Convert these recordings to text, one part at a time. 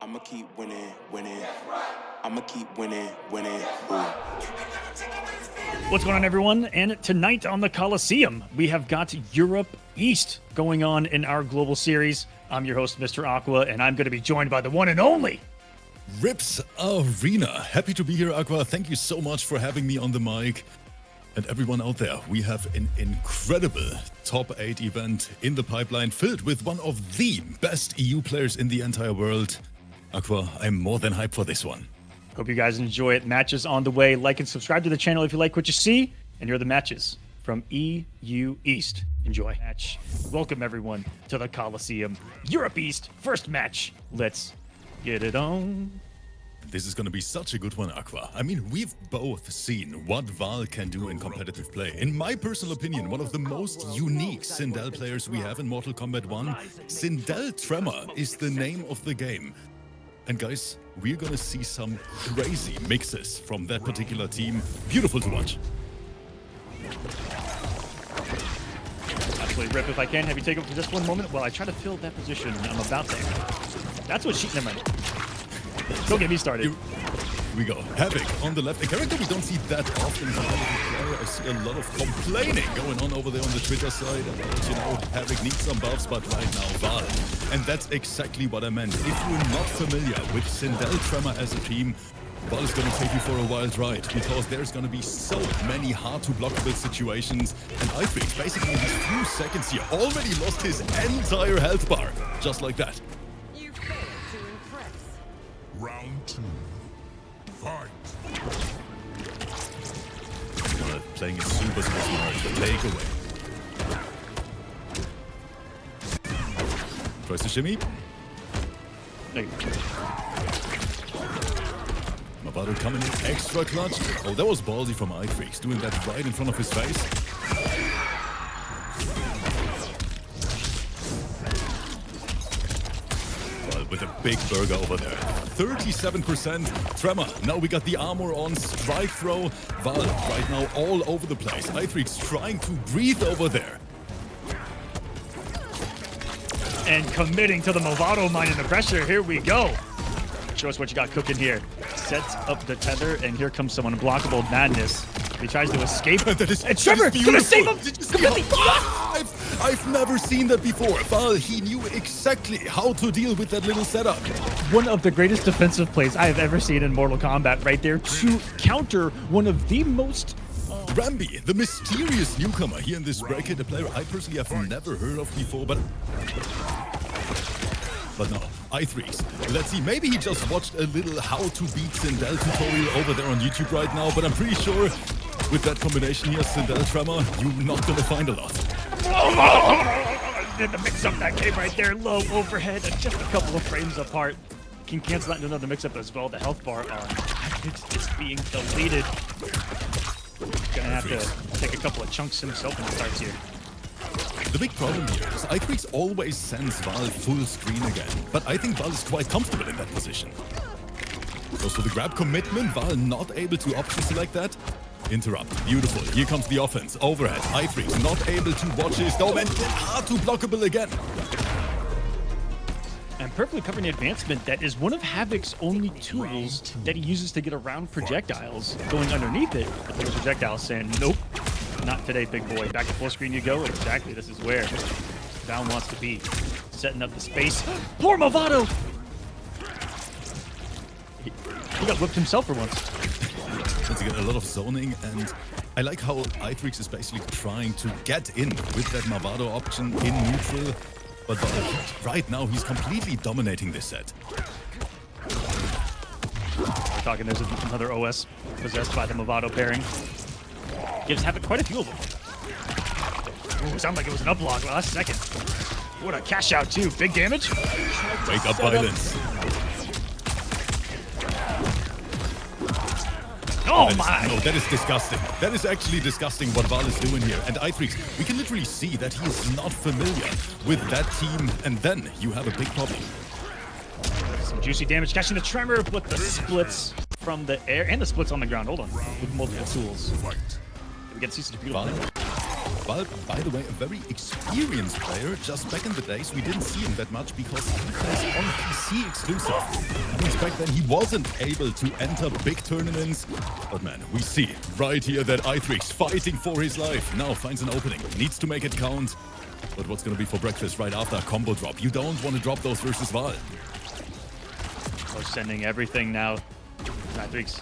I'ma keep winning, winning. I'ma keep winning, winning. What's going on, everyone? And tonight on the Colosseum, we have got Europe East going on in our global series. I'm your host, mrraqua, and I'm going to be joined by the one and only Rips Arena. Happy to be here, Aqua. Thank you so much for having me on the mic. And everyone out there, we have an incredible top 8 event in the pipeline filled with one of the best EU players in the entire world. Aqua, I'm more than hyped for this one. Hope you guys enjoy it. Matches on the way. Like and subscribe to the channel if you like what you see. And here are the matches from EU East. Enjoy. Match. Welcome, everyone, to the Colosseum. Europe East, first match. Let's get it on. This is going to be such a good one, Aqua. I mean, we've both seen what Val can do in competitive play. In my personal opinion, one of the most unique Sindel players we have in Mortal Kombat 1. Sindel Tremor is the name of the game. And guys, we're going to see some crazy mixes from that particular team. Beautiful to watch. Absolutely, Rip, if I can, have you take over for just one moment while I try to fill that position. I'm about there. That's what she... Never mind. Don't get me started. Here we go. Havoc on the left. A character we don't see that often. I see a lot of complaining going on over there on the Twitter side about, you know, Havoc needs some buffs, but right now, Val. And that's exactly what I meant. If you're not familiar with Sindel Tremor as a team, Val is going to take you for a wild ride because there's going to be so many hard-to-blockable situations. And Ifrix, basically in these few seconds here, already lost his entire health bar. Just like that. Round 2. Fight. Playing it super smart. The takeaway. Tries to shimmy. There you go. Mavado coming in extra clutch. Oh, that was ballsy from iFreaks, doing that right in front of his face. Well, with a big burger over there. 37% Tremor. Now we got the armor on, strike throw. Val right now all over the place. iFreaks trying to breathe over there. And committing to the Movado mine in the pressure. Here we go. Show us what you got cooking here. Sets up the tether, and here comes some unblockable madness. He tries to escape. And Trevor gonna save him! I've never seen that before. Val, he knew exactly how to deal with that little setup. One of the greatest defensive plays I have ever seen in Mortal Kombat right there to counter one of the most... Rambi, the mysterious newcomer here in this bracket, a player I personally have never heard of before, but no, i3s. Let's see, maybe he just watched a little how to beat Sindel tutorial over there on YouTube right now, but I'm pretty sure with that combination here, Sindel Tremor, you're not gonna find a lot. The mix-up that came right there, low overhead, and just a couple of frames apart. Can cancel that into another mix-up as well. The health bar it's being deleted. Gonna have to take a couple of chunks himself in the starts here. The big problem here is iFreaks always sends Val full screen again, but I think Val is quite comfortable in that position. Goes for the grab commitment, Val not able to option select that. Interrupt, beautiful, here comes the offense, overhead, iFreaks not able to watch his dome and hard to blockable again. And perfectly covering the advancement that is one of Havoc's only tools that he uses to get around projectiles. Going underneath it, but the projectiles saying, nope, not today, big boy. Back to full screen you go. Exactly, this is where Val wants to be. Setting up the space. Poor Movado! He got whipped himself for once. Once again, a lot of zoning, and I like how iFreaks is basically trying to get in with that Movado option in neutral. But right now, he's completely dominating this set. We're talking there's another OS possessed by the Movado pairing. Gives Havoc quite a few of them. Ooh, sounded like it was an uplog last second. What a cash out too. Big damage. Wake up violence. Oh my! No, that is disgusting. That is actually disgusting what Val is doing here. And iFreaks, we can literally see that he is not familiar with that team. And then you have a big problem. Some juicy damage, catching the tremor with the splits from the air and the splits on the ground. Hold on, with multiple tools. We get to see some beautiful. Val, by the way, a very experienced player. Just back in the days, we didn't see him that much because he plays on PC exclusive. That means back then he wasn't able to enter big tournaments. But man, we see right here that i3's fighting for his life. Now finds an opening, needs to make it count. But what's gonna be for breakfast right after a combo drop? You don't want to drop those versus Val. We're sending everything now. i3's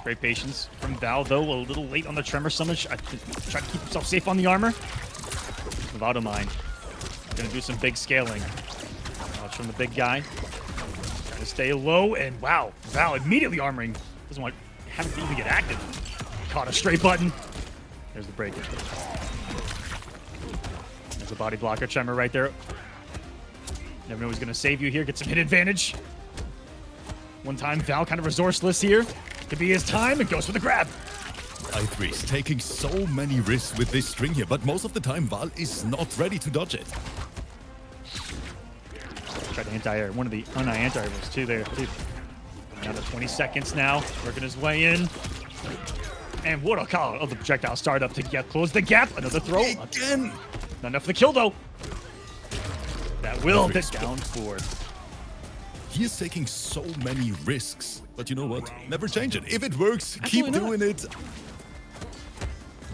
great patience from Val, though. A little late on the Tremor Summon. Try to keep himself safe on the armor. Without a mind. Gonna do some big scaling. Watch from the big guy. Trying to stay low, and wow, Val immediately armoring. Doesn't want having to even get active. Caught a straight button. There's the break. There's a body blocker Tremor right there. Never know who's gonna save you here. Get some hit advantage. One time, Val kind of resourceless here. Could be his time, and goes for the grab. i3's taking so many risks with this string here, but most of the time Val is not ready to dodge it. Tried to anti-air. One of the anti-air was too there. Down to 20 seconds now. Working his way in. And what a call of the projectile startup to get close the gap. Another throw. Again! Not enough for the kill, though. That will get down forward. He is taking so many risks, but you know what? Never change it. If it works, keep doing it.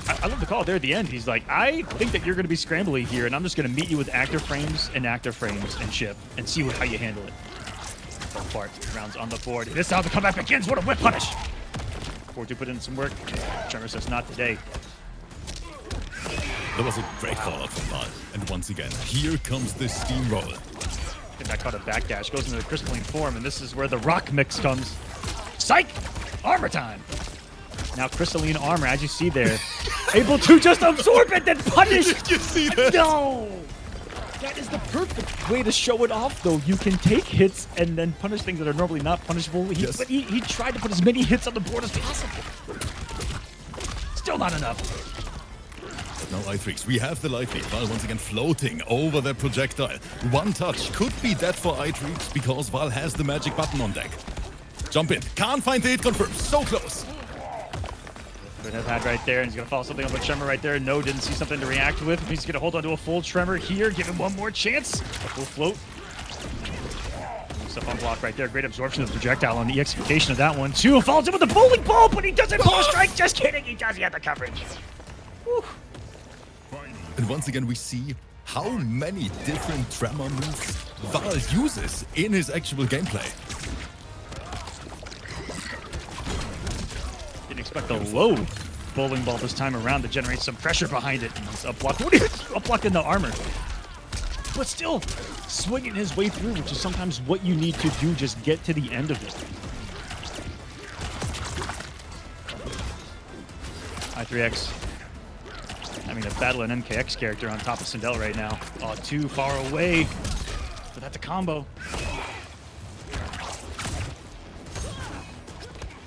I love the call there at the end. He's like, I think that you're going to be scrambly here, and I'm just going to meet you with active frames and chip and see how you handle it. Part rounds on the board. This is how the comeback begins. What a whip punish. 4-2 put in some work. Tremor says not today. That was a great call out from Val. And once again, here comes the steamroll. That caught a backdash, goes into the crystalline form, and this is where the rock mix comes. Psych! Armor time! Now crystalline armor, as you see there, able to just absorb it, then punish! Did you see that? No! That is the perfect way to show it off, though. You can take hits and then punish things that are normally not punishable. But he tried to put as many hits on the board as possible. Still not enough. Now i3's, we have the life lead. Val once again floating over the projectile. One touch could be dead for i3's because Val has the magic button on deck. Jump in. Can't find the hit confirmed. So close. Good head right there, and he's going to follow something on the Tremor right there. No, didn't see something to react with. He's going to hold on to a full Tremor here. Give him one more chance. A full float. Stuff on block right there. Great absorption of the projectile on the execution of that one, too. Follows in with the bowling ball, but he doesn't pull a strike. Just kidding. He does. He had the coverage. Whew. And once again, we see how many different Tremor moves Val uses in his actual gameplay. Didn't expect a low bowling ball this time around to generate some pressure behind it. And he's up blocked. What is up blocked in the armor? But still swinging his way through, which is sometimes what you need to do. Just get to the end of it. i3X. I mean, a battle an MKX character on top of Sindel right now. Oh, too far away. But that's a combo.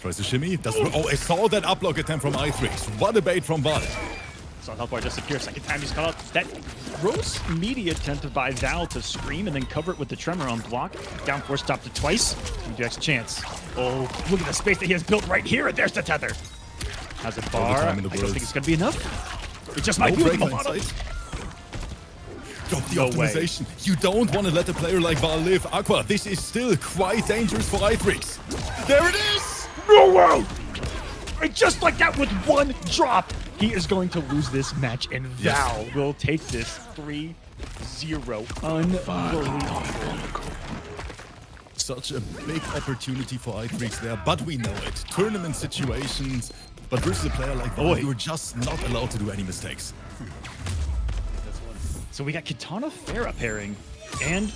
Tries to shimmy. Doesn't. Oh, I saw that up block attempt from i3's. What a bait from Val. So health bar disappears. Second time he's caught up. That gross media attempt by Val to scream and then cover it with the Tremor on block. Down four, stopped it twice. MKX a chance. Oh, look at the space that he has built right here. And there's the tether. Has a bar. I don't think it's going to be enough. It just might be with the bottom. Drop the optimization. You don't want to let a player like Val live. Aqua, this is still quite dangerous for i3's. There it is! No way! And just like that with one drop, he is going to lose this match, and Val will take this 3-0. Unbelievable. Such a big opportunity for i3's there, but we know it. Tournament situations, but versus a player like Val, you're just not allowed to do any mistakes. So we got Kitana Farah pairing and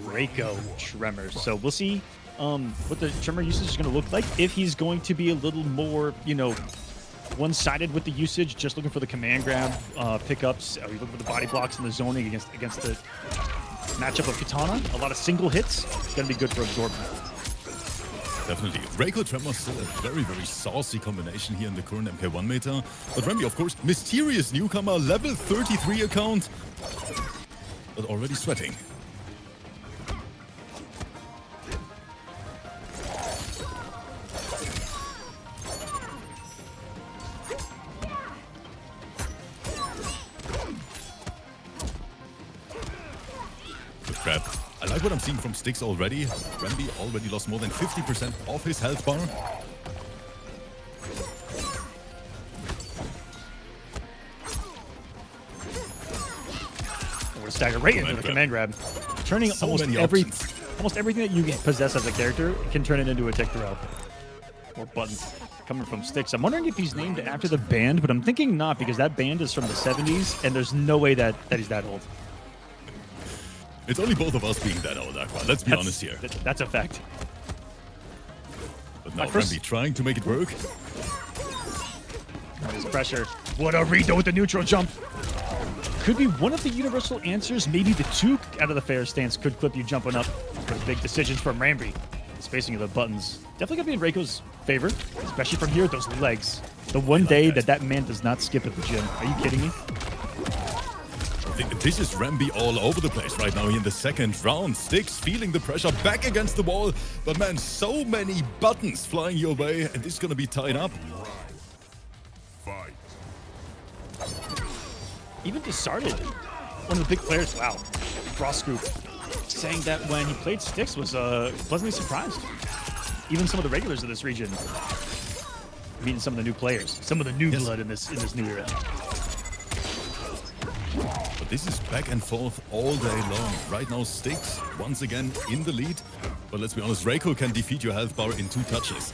Reiko Tremor. So we'll see what the Tremor usage is going to look like. If he's going to be a little more, one-sided with the usage, just looking for the command grab pickups. Are you looking for the body blocks and the zoning against the matchup of Kitana? A lot of single hits. It's going to be good for absorbing. Definitely. Reiko Tremor still a very, very saucy combination here in the current MK1 meta. But Remy, of course, mysterious newcomer, level 33 account, but already sweating. what I'm seeing from Styx already. Rambi already lost more than 50% of his health bar. We're stagger right into the command grab. Turning So almost many everything that you possess as a character can turn it into a tick throw. More buttons coming from Styx. I'm wondering if he's named after the band, but I'm thinking not, because that band is from the 70s, and there's no way that he's that old. It's only both of us being that old, Aqua. Let's be honest here. That's a fact. But now Rambi trying to make it work. There's pressure. What a read though with the neutral jump. Could be one of the universal answers. Maybe the two out of the fair stance could clip you jumping up for big decisions from Rambi. The spacing of the buttons definitely gonna be in Reiko's favor, especially from here with those legs. The one day that man does not skip at the gym. Are you kidding me? This is Rambi all over the place right now in the second round. Styx feeling the pressure back against the wall. But man, so many buttons flying your way, and this is gonna be tied up. Fight. Even Discarded, one of the big players, wow, Frost Scoop, saying that when he played Styx was pleasantly surprised. Even some of the regulars of this region, meeting some of the new players, some of the new blood in this new era. But this is back and forth all day long. Right now, Styx once again in the lead. But let's be honest, Reiko can defeat your health bar in 2 touches.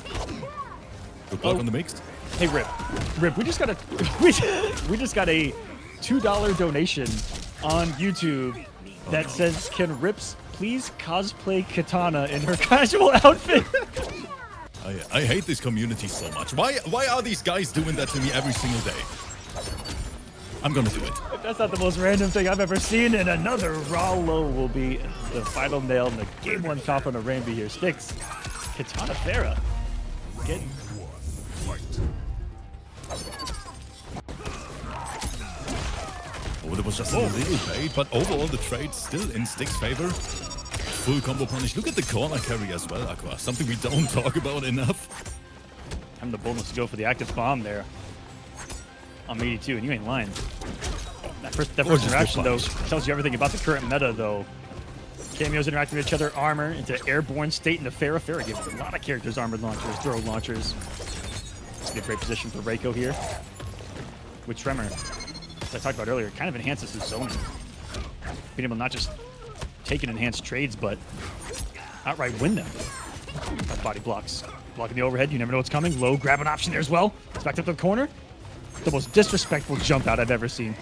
Good luck on the mixed. Hey Rip, we just got a $2 donation on YouTube that says, "Can Rips please cosplay Katana in her casual outfit?" I hate this community so much. Why are these guys doing that to me every single day? I'm gonna do it. That's not the most random thing I've ever seen, and another raw low will be the final nail in the game 1 coffin of Rambi here. Styx, Katana Farah. Getting Oh, there was just a little bait, but overall the trade still in Styx's favor. Full combo punish. Look at the corner carry as well, Aqua. Something we don't talk about enough. having the boldness to go for the active bomb there on 82, and you ain't lying. That first interaction, though, tells you everything about the current meta, though. Cameos interacting with each other, armor into airborne state into Farah. Farah gives a lot of characters armored launchers, throw launchers. It's a great position for Reiko here. With Tremor, as I talked about earlier, it kind of enhances his zoning. Being able to not just take and enhance trades, but outright win them. Body blocks. Blocking the overhead, you never know what's coming. Low grab an option there as well. It's back up to the corner. The most disrespectful jump out I've ever seen.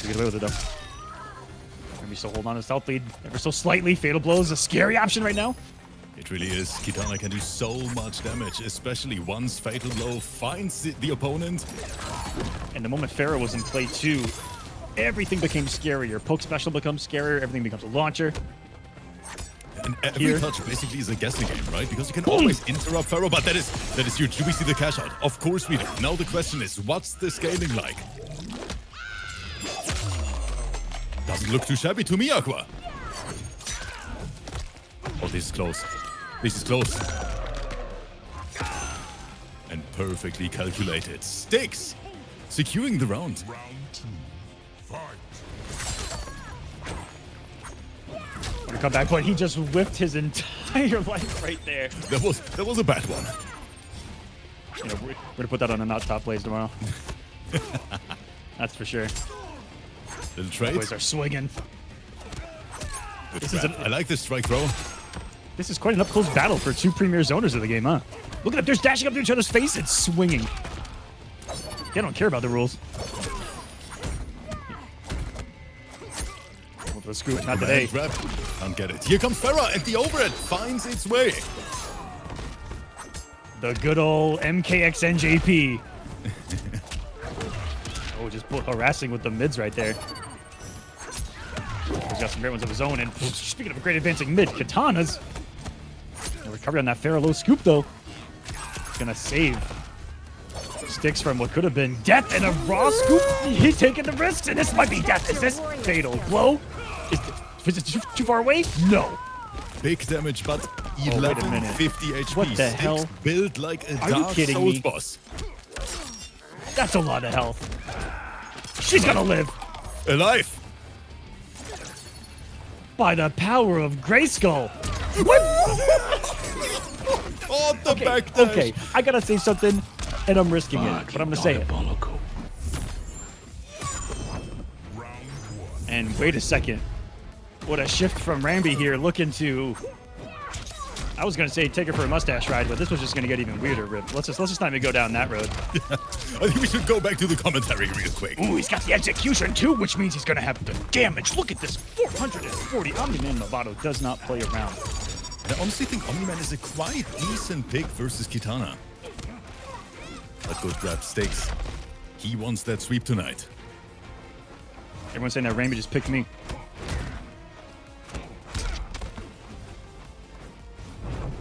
Get away with it, though. Maybe still hold on to stealth lead ever so slightly. Fatal blow is a scary option right now. It really is. Kitana can do so much damage, especially once Fatal Blow finds the opponent. And the moment Farah was in play too, everything became scarier. Poke special becomes scarier. Everything becomes a launcher. And every touch basically is a guessing game, right? Because you can always interrupt Farah, but that is huge. Do we see the cash out? Of course we do. Now the question is, what's the scaling like? Doesn't look too shabby to me, Aqua. Oh, this is close. This is close. And perfectly calculated. Styx securing the round. Round 2. Fight. Gonna come back, but he just whipped his entire life right there. That was a bad one. You know, we're gonna put that on the not top plays tomorrow. That's for sure. Little trade. Boys are swinging. I like this strike throw. This is quite an up-close battle for two premier zoners of the game, huh? Look at them, they're dashing up to each other's face and swinging. They don't care about the rules. Well, the scoop, not today. Grab. Can't get it. Here comes Farah, and the overhead finds its way. The good old MKXNJP. Oh, just harassing with the mids right there. He's got some great ones of his own, and speaking of a great advancing mid, Katanas. No recovery on that Farah low scoop, though. Gonna save Styx from what could have been death and a raw scoop. He's taking the risks, and this might be death. Is this fatal blow? Is it too far away? No. Big damage, but 1150 HP. What the Styx hell? Built like a Are you Dark kidding Souls me? boss. That's a lot of health. She's gonna live. Alive. By the power of Grayskull. Oh, the backdash. Okay, I gotta say something, and I'm risking it, but I'm gonna say it. And wait a second. What a shift from Rambi here, looking to... I was gonna say take her for a mustache ride, but this was just gonna get even weirder, Rip. Let's just not even go down that road. I think we should go back to the commentary real quick. Ooh, he's got the execution too, which means he's gonna have the damage. Look at this, 440. Omni-Man Movado does not play around. I honestly think Omni-Man is a quite decent pick versus Kitana. But good grab Sticks. He wants that sweep tonight. Everyone's saying that Rambi just picked me.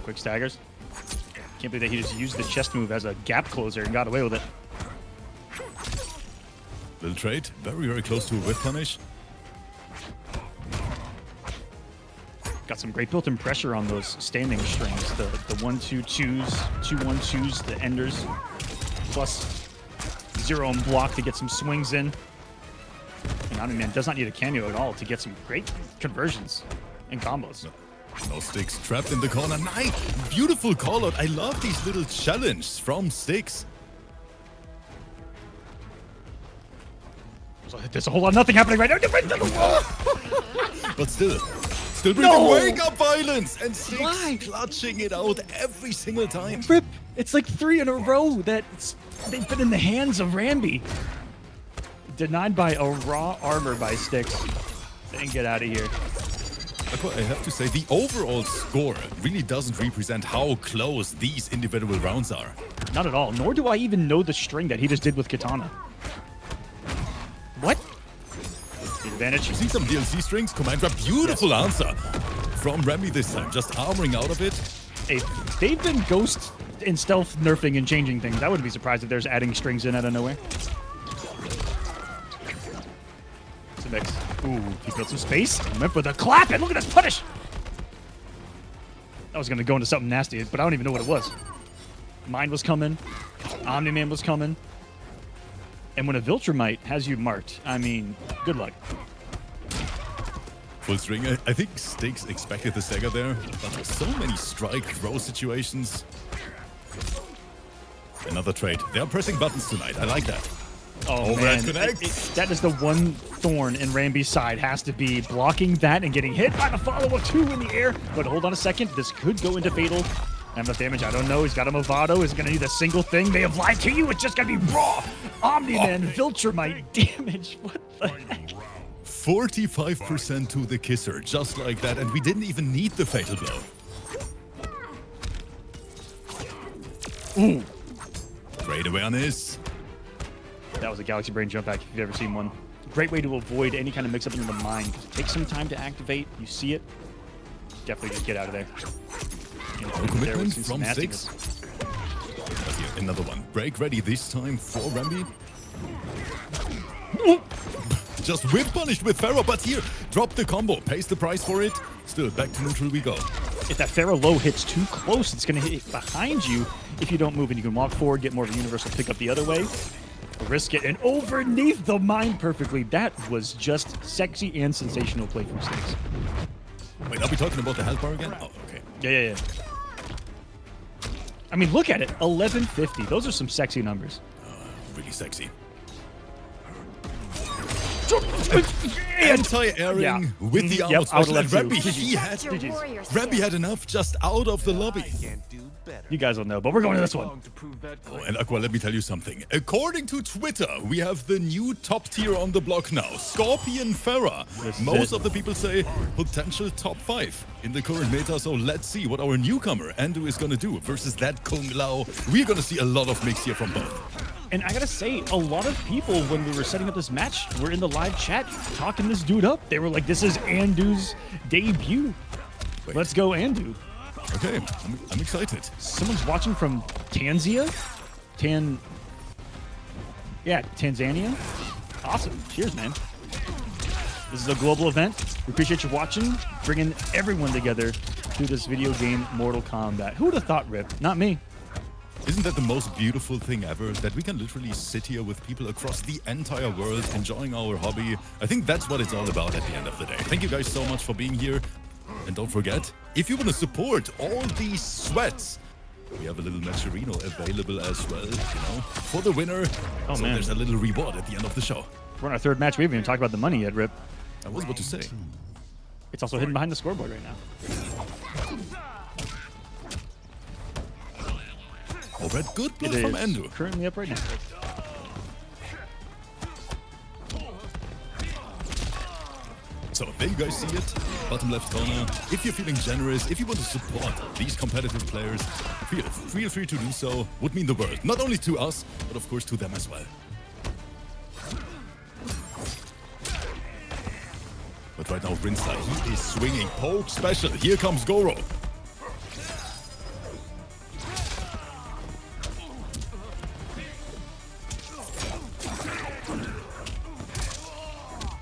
Quick staggers. Can't believe that he just used the chest move as a gap closer and got away with it. Little trade, very, very close to a whip punish. Got some great built-in pressure on those standing strings. The 1-2-2s, 2-1-2s, the enders. Plus 0 on block to get some swings in. And Omni-Man does not need a cameo at all to get some great conversions and combos. No Sticks trapped in the corner. Nice, beautiful call out. I love these little challenges from Sticks. There's a whole lot of nothing happening right now. But still bringing wake up violence and Sticks clutching it out every single time. Rip, it's like 3 in a row that they've been in the hands of Rambi. Denied by a raw armor by Sticks. Then get out of here. I have to say, the overall score really doesn't represent how close these individual rounds are. Not at all. Nor do I even know the string that he just did with Kitana. What? The advantage. You see some DLC strings? Command grab. Beautiful answer from Rambi this time. Just armoring out of it. Hey, they've been ghost and stealth nerfing and changing things. I wouldn't be surprised if there's adding strings in out of nowhere. It's a mix. Ooh, he built some space. Went for the clap, and look at this punish! I was going to go into something nasty, but I don't even know what it was. Mine was coming. Omni-Man was coming. And when a Viltrumite has you marked, I mean, good luck. Full string. I think Sticks expected the stagger there, but there's so many strike throw situations. Another trade. They are pressing buttons tonight. I like that. Oh, man. That is the one thorn in Rambi's side. Has to be blocking that and getting hit by the follow-up 2 in the air. But hold on a second. This could go into fatal. How much damage? I don't know. He's got a Movado. Is it going to need a single thing? They have lied to you. It's just going to be raw. Omni-Man, Viltrumite damage. What the heck? 45% to the kisser, just like that. And we didn't even need the fatal blow. Ooh. Great awareness. That was a Galaxy Brain jump back if you've ever seen one. Great way to avoid any kind of mix-up in the mind. It takes some time to activate. You see it. Definitely just get out of there. No commitment from Sticks. Another one. Break ready this time for Rambi. Just whip punished with Pharaoh, but here, drop the combo. Pays the price for it. Still, back to neutral we go. If that Pharaoh low hits too close, it's going to hit behind you if you don't move. And you can walk forward, get more of a universal pickup the other way. Risk it, and overneath the mine perfectly. That was just sexy and sensational play from Sticks. Wait, are we talking about the health bar again? Oh, okay. Yeah. I mean, look at it. 1150. Those are some sexy numbers. Really sexy. And anti-airing with the out out left. GG's. Rambi had enough just out of the lobby. You guys will know, but we're going to this one. Oh, and Aqua, let me tell you something. According to Twitter, we have the new top tier on the block now. Scorpion Farah. Most of the people say potential top 5 in the current meta, so let's see what our newcomer, Andu, is going to do versus that Kung Lao. We're going to see a lot of mix here from both. And I gotta say, a lot of people, when we were setting up this match, were in the live chat talking this dude up. They were like, this is Andu's debut. Wait. Let's go, Andu. Okay, I'm excited. Someone's watching from Tanzania? Tanzania? Awesome. Cheers, man. This is a global event. We appreciate you watching, bringing everyone together through this video game, Mortal Kombat. Who would have thought, Rip? Not me. Isn't that the most beautiful thing ever? That we can literally sit here with people across the entire world enjoying our hobby. I think that's what it's all about at the end of the day. Thank you guys so much for being here. And don't forget, if you want to support all these sweats, we have a little matcherino available as well, you know, for the winner. Oh, so man. there's a little reward at the end of the show. We're on our third match. We haven't even talked about the money yet, Rip. I was about to say. It's also hidden behind the scoreboard right now. Alright, good It blood from is Endo. currently up right now. So there you guys see it, bottom left corner. If you're feeling generous, if you want to support these competitive players, feel free to do so. Would mean the world, not only to us, but of course to them as well. But right now, Rinsler, he is swinging. Poke special. Here comes Goro.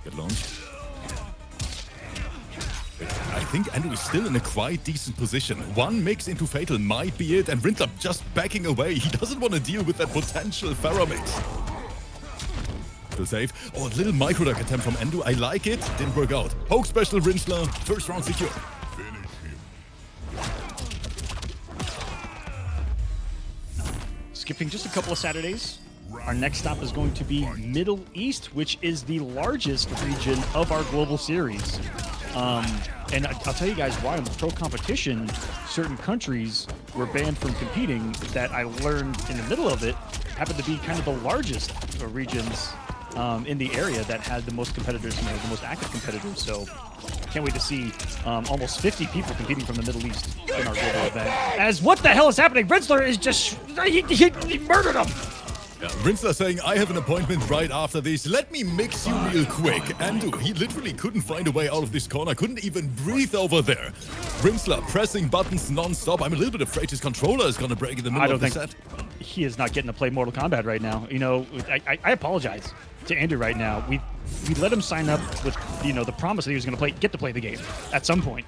Get launched. I think Endo is still in a quite decent position. One mix into Fatal might be it, and Rinsler just backing away. He doesn't want to deal with that potential Pharaoh mix. Still safe. Oh, a little micro-duck attempt from Endo. I like it. Didn't work out. Poke special Rinsler. First round secure. Finish him. Skipping just a couple of Saturdays, our next stop is going to be Middle East, which is the largest region of our global series. And I'll tell you guys why. In the pro competition, certain countries were banned from competing that I learned in the middle of it happened to be kind of the largest regions in the area that had the most competitors, you know, the most active competitors. So can't wait to see almost 50 people competing from the Middle East in our global event. As what the hell is happening? Rinsler is just, he murdered him. Yeah, Rinsler saying, I have an appointment right after this. Let me mix you real quick. Endo, he literally couldn't find a way out of this corner. Couldn't even breathe over there. Rinsler pressing buttons non-stop. I'm a little bit afraid his controller is going to break in the middle of the set. He is not getting to play Mortal Kombat right now. You know, I apologize to Andrew right now. We let him sign up with, you know, the promise that he was going to get to play the game at some point.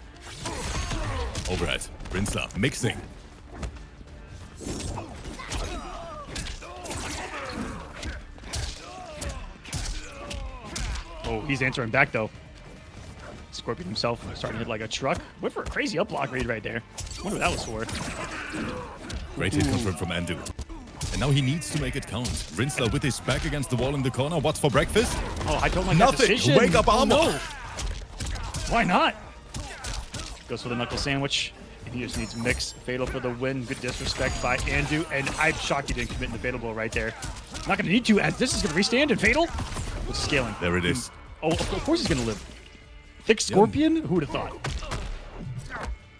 Overhead. Rinsler mixing. Oh, he's answering back though. Scorpion himself starting to hit like a truck. Went for a crazy up block read right there. Wonder what that was for. Great hit confirmed from Endo. And now he needs to make it count. Rinsler with his back against the wall in the corner. What's for breakfast? Oh, I don't like Nothing. that decision. Wake up armor. Oh, no. Why not? Goes for the knuckle sandwich. He just needs mix. Fatal for the win. Good disrespect by Andu. And I'm shocked he didn't commit in the Fatal blow right there. Not going to need to, as this is going to restand and Fatal. With scaling. There it is. Oh, of course he's going to live. Thick Scorpion? Who would have thought?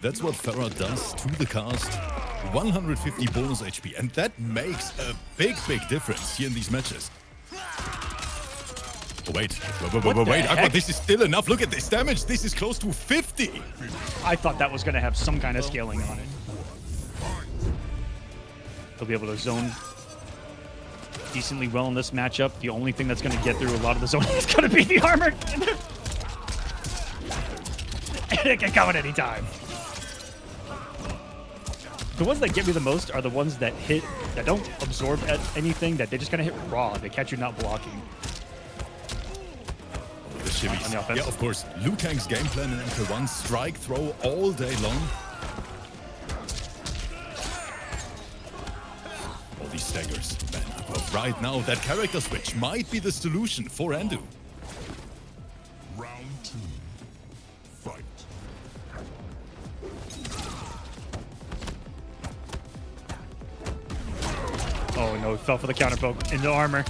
That's what Farah does to the cast. 150 bonus HP. And that makes a big difference here in these matches. Oh, wait. Wait. Aqua, this is still enough. Look at this damage. This is close to 50. I thought that was going to have some kind of scaling on it. He'll be able to zone decently well in this matchup. The only thing that's going to get through a lot of the zoning is going to be the armor. And it can come at any time. The ones that get me the most are the ones that hit, that don't absorb at anything, that they just kind of hit raw. They catch you not blocking. The shimmies. On the offense. Yeah, of course. Liu Kang's game plan in MK1, strike, throw all day long. All these staggers. Man, right now, that character switch might be the solution for Endo. Round 2. Fight. Oh no, he fell for the counter poke into armor.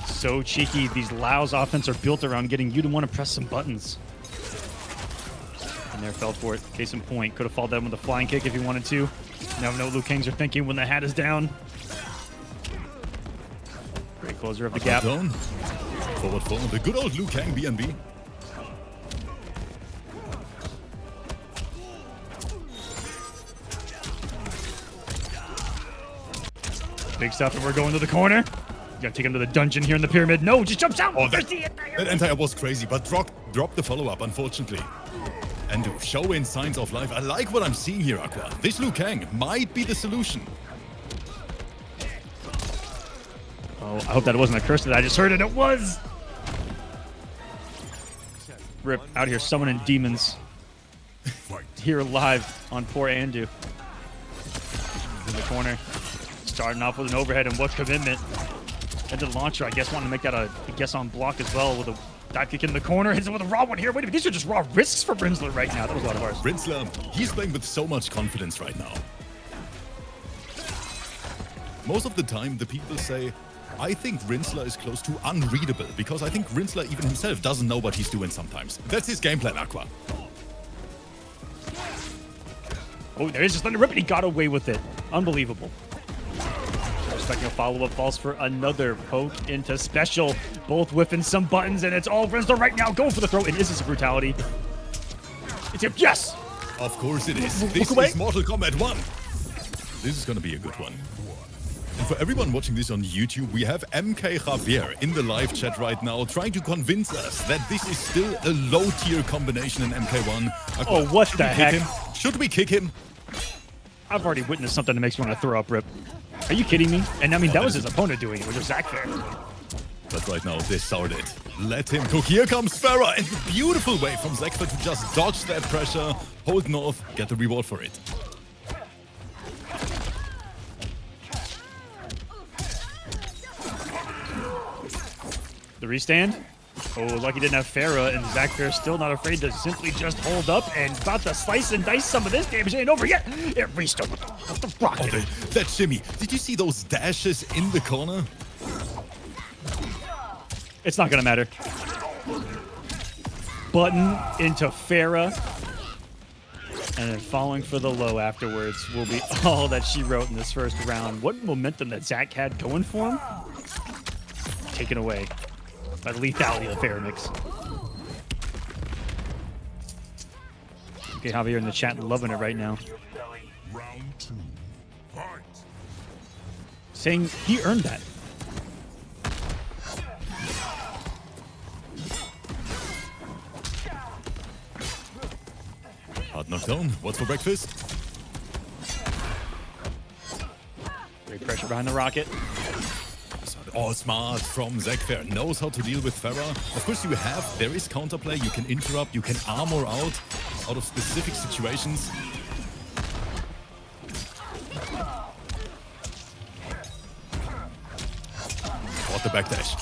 So cheeky. These Lao's offense are built around getting you to want to press some buttons. And there, fell for it. Case in point, could have fallen down with a flying kick if he wanted to. Never know what Liu Kangs are thinking when the hat is down. Great closer of the gap. Zone. Forward. The good old Liu Kang BNB. Big stuff, and we're going to the corner. Gotta take him to the dungeon here in the pyramid. No, just jumps out. Oh, that entire was crazy, but dropped the follow-up, unfortunately. Andu showing signs of life. I like what I'm seeing here, Aqua. This Liu Kang might be the solution. Oh, I hope that wasn't a curse that I just heard, and it was! Rip out here summoning demons. Here live on poor Andu. In the corner. Starting off with an overhead and what commitment. And the launcher, I guess, wanting to make that a guess on block as well with a dive kick in the corner. Hits him with a raw one here. Wait a minute, these are just raw risks for Rinsler right now. That was a lot of ours. Rinsler, he's playing with so much confidence right now. Most of the time, the people say, I think Rinsler is close to unreadable because I think Rinsler even himself doesn't know what he's doing sometimes. That's his game plan, Aqua. Oh, there is just Thunder Rip, and he got away with it. Unbelievable. Expecting a follow-up falls for another poke into special. Both whiffing some buttons, and it's all Rinsler right now going for the throw. And is this a brutality? It's a yes! Of course it is. This is Mortal Kombat 1. This is gonna be a good one. And for everyone watching this on YouTube, we have MK Javier in the live chat right now trying to convince us that this is still a low-tier combination in MK1. Oh, what the heck? Should we kick him? I've already witnessed something that makes me want to throw up, Rip. Are you kidding me? And I mean, that was his opponent doing it, which was Zach Fair. But right now, this started. Let him cook. Here comes Farah, and a beautiful way from Zach Fair to just dodge that pressure, hold north, get the reward for it. The restand. Oh, lucky didn't have Farah, and Zach Fair still not afraid to simply just hold up and about to slice and dice some of this damage. Ain't over yet. It restarted with the rocket. Oh, that shimmy. Did you see those dashes in the corner? It's not going to matter. Button into Farah. And then falling for the low afterwards will be all that she wrote in this first round. What momentum that Zach had going for him. Taken away by the lethality of the Farah mix. Okay, Javier in the chat loving it right now. Round 2. Fight. Saying he earned that. Hard knockdown. What's for breakfast? Great pressure behind the rocket. Oh, smart from Zach Fair. Knows how to deal with Farah. Of course, there is counterplay. You can interrupt. You can armor out of specific situations. Caught the backdash.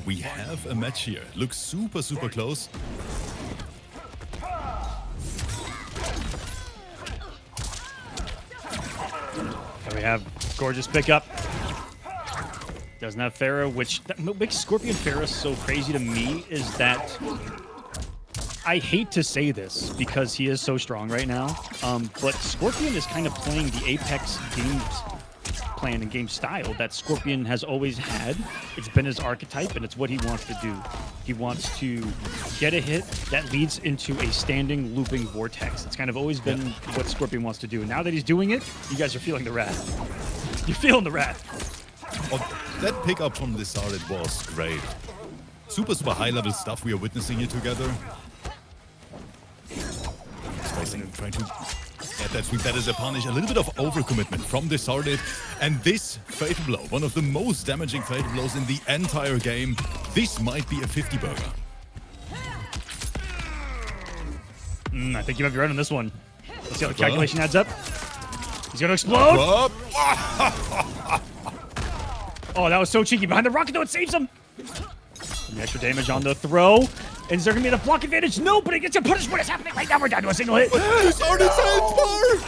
We have a match here. Looks super, super close. And we have gorgeous pickup. Doesn't have Farah, which makes Scorpion Farah so crazy to me is that I hate to say this because he is so strong right now, but Scorpion is kind of playing the Apex games plan and game style that Scorpion has always had. It's been his archetype, and it's what he wants to do. He wants to get a hit that leads into a standing looping vortex. It's kind of always been what Scorpion wants to do. And now that he's doing it, you guys are feeling the wrath. You're feeling the wrath. Oh, that pickup from the start, it was great. Super, super high-level stuff we are witnessing here together. Spacing and trying to get that sweep. That is a punish. A little bit of overcommitment from Disarded. And this fatal blow, one of the most damaging fatal blows in the entire game. This might be a 50-burger. I think you might be right on this one. Let's see how the calculation adds up. He's going to explode. Oh, that was so cheeky. Behind the rocket, though, it saves him. The extra damage on the throw. And is there going to be the block advantage? No, but it gets a punish. What is happening right now? We're down to a single hit. Disarded's handbar!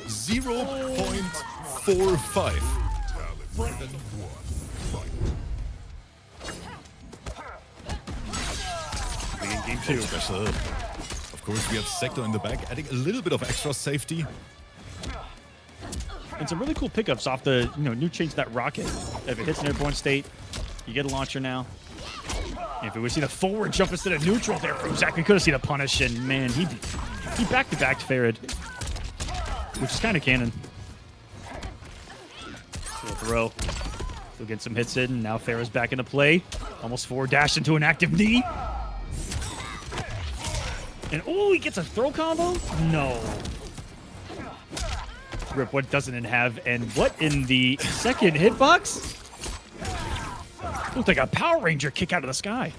0.45. Leading game 2. Special. Of course, we have Sector in the back, adding a little bit of extra safety. And some really cool pickups off the, new change that rocket. If it hits an airborne state, you get a launcher now. And if we would see the forward jump instead of neutral there from Zach, we could have seen a punish, and man, he back-to-backed Farad. which is kind of canon. Little throw. We'll get some hits in. Now Farah's back into play. Almost forward dash into an active knee. And oh, he gets a throw combo? No. Rip, what doesn't it have? And what in the second hitbox? Looks like a Power Ranger kick out of the sky.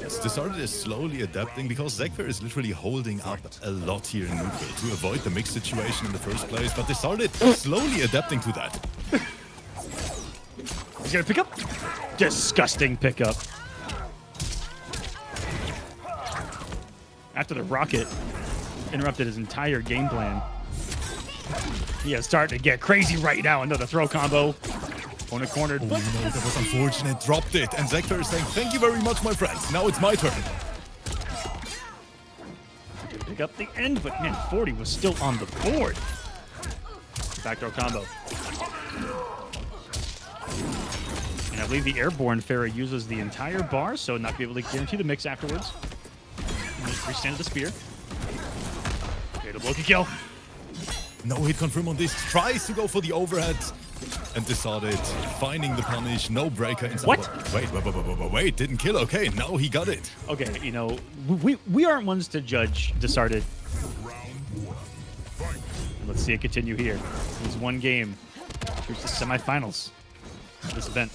Yes, Desarted is slowly adapting because Zekfer is literally holding up a lot here in neutral to avoid the mix situation in the first place, but Desarted slowly adapting to that. He's gonna pick up. Disgusting pickup. After the rocket interrupted his entire game plan. He is starting to get crazy right now. Another throw combo. Opponent cornered. Oh no, that was unfortunate. Dropped it. And Zekfer is saying, thank you very much, my friends. Now it's my turn. Pick up the end, but man, 40 was still on the board. Backdoor combo. And I believe the airborne Farah uses the entire bar, so not be able to guarantee the mix afterwards. Restand the spear. Fatal blow kill. No hit confirm on this. Tries to go for the overhead. And Desarted finding the punish. No breaker inside. What? Wait. Didn't kill. Okay, now he got it. Okay, you know, we aren't ones to judge Desarted. Let's see it continue here. It's one game. Here's the semifinals of this event.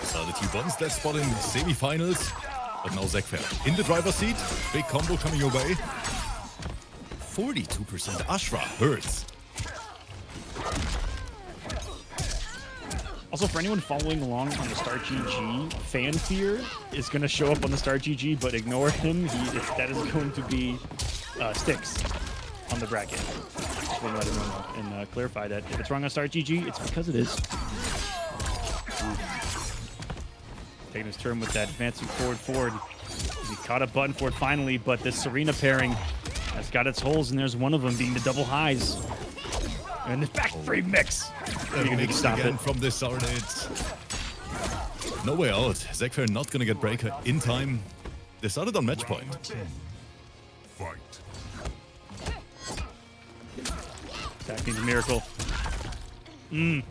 Desarted, he wants that spot in the semi-finals. But now Zekfer in the driver's seat. Big combo coming your way. 42% Ashra hurts. Also, for anyone following along on the Star GG, Fanfear is going to show up on the Star GG, but ignore him. That is going to be Sticks on the bracket. Just want to let everyone know and clarify that if it's wrong on Star GG, it's because it is. Taking his turn with that advancing forward. He caught a button for it finally, but this Serena pairing has got its holes, and there's one of them being the double highs. And the back free mix. You can stop again it from this Desarted. No way out. Zekfer not gonna get breaker in time. Desarted on match point. Fight. Attacking the miracle. No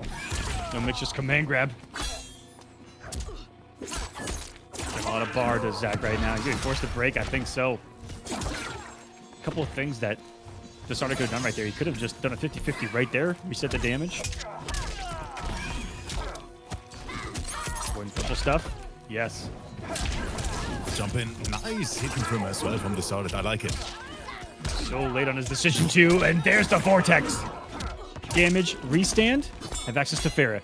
mix, just command grab. A lot of bar to Zach right now. He's getting forced to break. I think so. A couple of things that Desarted could have done right there. He could have just done a 50-50 right there. Reset the damage. Going triple stuff. Yes. Jump in. Nice hit from as well from Desarted. I like it. So late on his decision too. And there's the Vortex. Damage. Restand. Have access to Farah.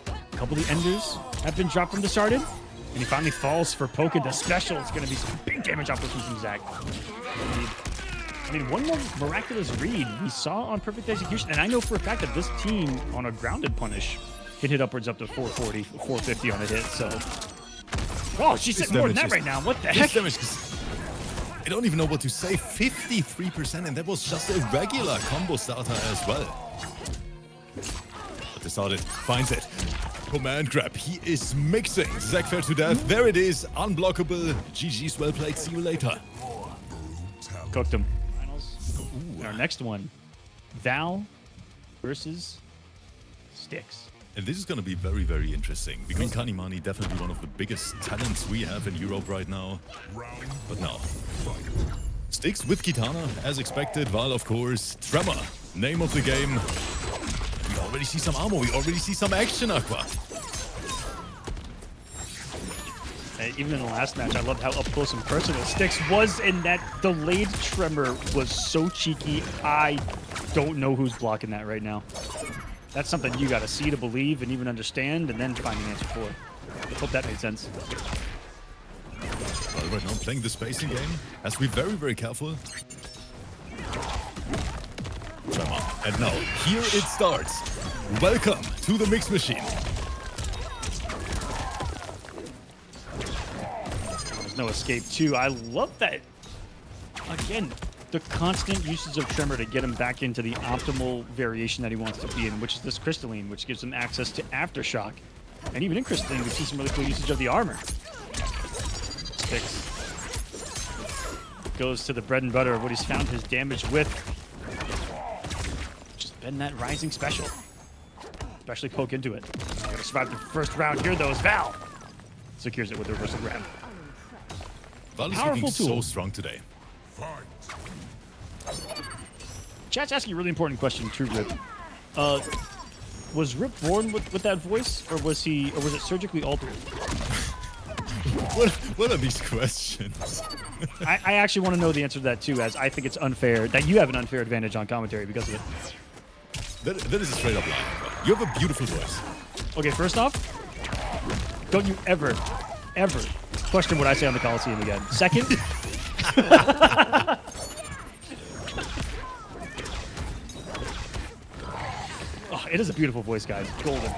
A couple of the enders have been dropped from Desarted. And he finally falls for Poke the special. It's going to be some big damage off this one from Zach. I mean, one more miraculous read we saw on perfect execution. And I know for a fact that this team on a grounded punish can hit upwards up to 440, 450 on a hit. So, oh, she's hitting more than that right now. What the heck? I don't even know what to say. 53%, and that was just a regular combo starter as well. But Desarted finds it. Command grab. He is mixing Zekfer to death. There it is. Unblockable. GG's well played. See you later. Cooked him. And our next one, Val versus Sticks. And this is going to be very, very interesting. Because Kanimani definitely one of the biggest talents we have in Europe right now. But now, Sticks with Kitana, as expected. Val, of course. Tremor, name of the game. We already see some armor. We already see some action, Aqua. Even in the last match, I loved how up close and personal Sticks was, and that delayed tremor was so cheeky. I don't know who's blocking that right now. That's something you got to see to believe and even understand, and then find an answer for. I hope that made sense. Well, right now, playing the spacing game has to be very, very careful. Tremor. And now, here it starts. Welcome to the Mix Machine. No escape too. I love that. Again, the constant usage of Tremor to get him back into the optimal variation that he wants to be in, which is this Crystalline, which gives him access to Aftershock. And even in Crystalline, we see some really cool usage of the armor. Sticks. goes to the bread and butter of what he's found his damage with. Just been that rising special. Especially poke into it. Gonna survive the first round here, though, is Val. Secures it with the reversal grab. Val is Powerful looking tool. so strong today. Chat's asking a really important question, True Rip. Was Rip born with that voice, or was it surgically altered? What are these questions? I actually want to know the answer to that too, as I think it's unfair that you have an unfair advantage on commentary because of it. That is a straight up lie. You have a beautiful voice. Okay, first off, don't you ever question what I say on the Coliseum again. Second, oh, it is a beautiful voice, guys. Golden.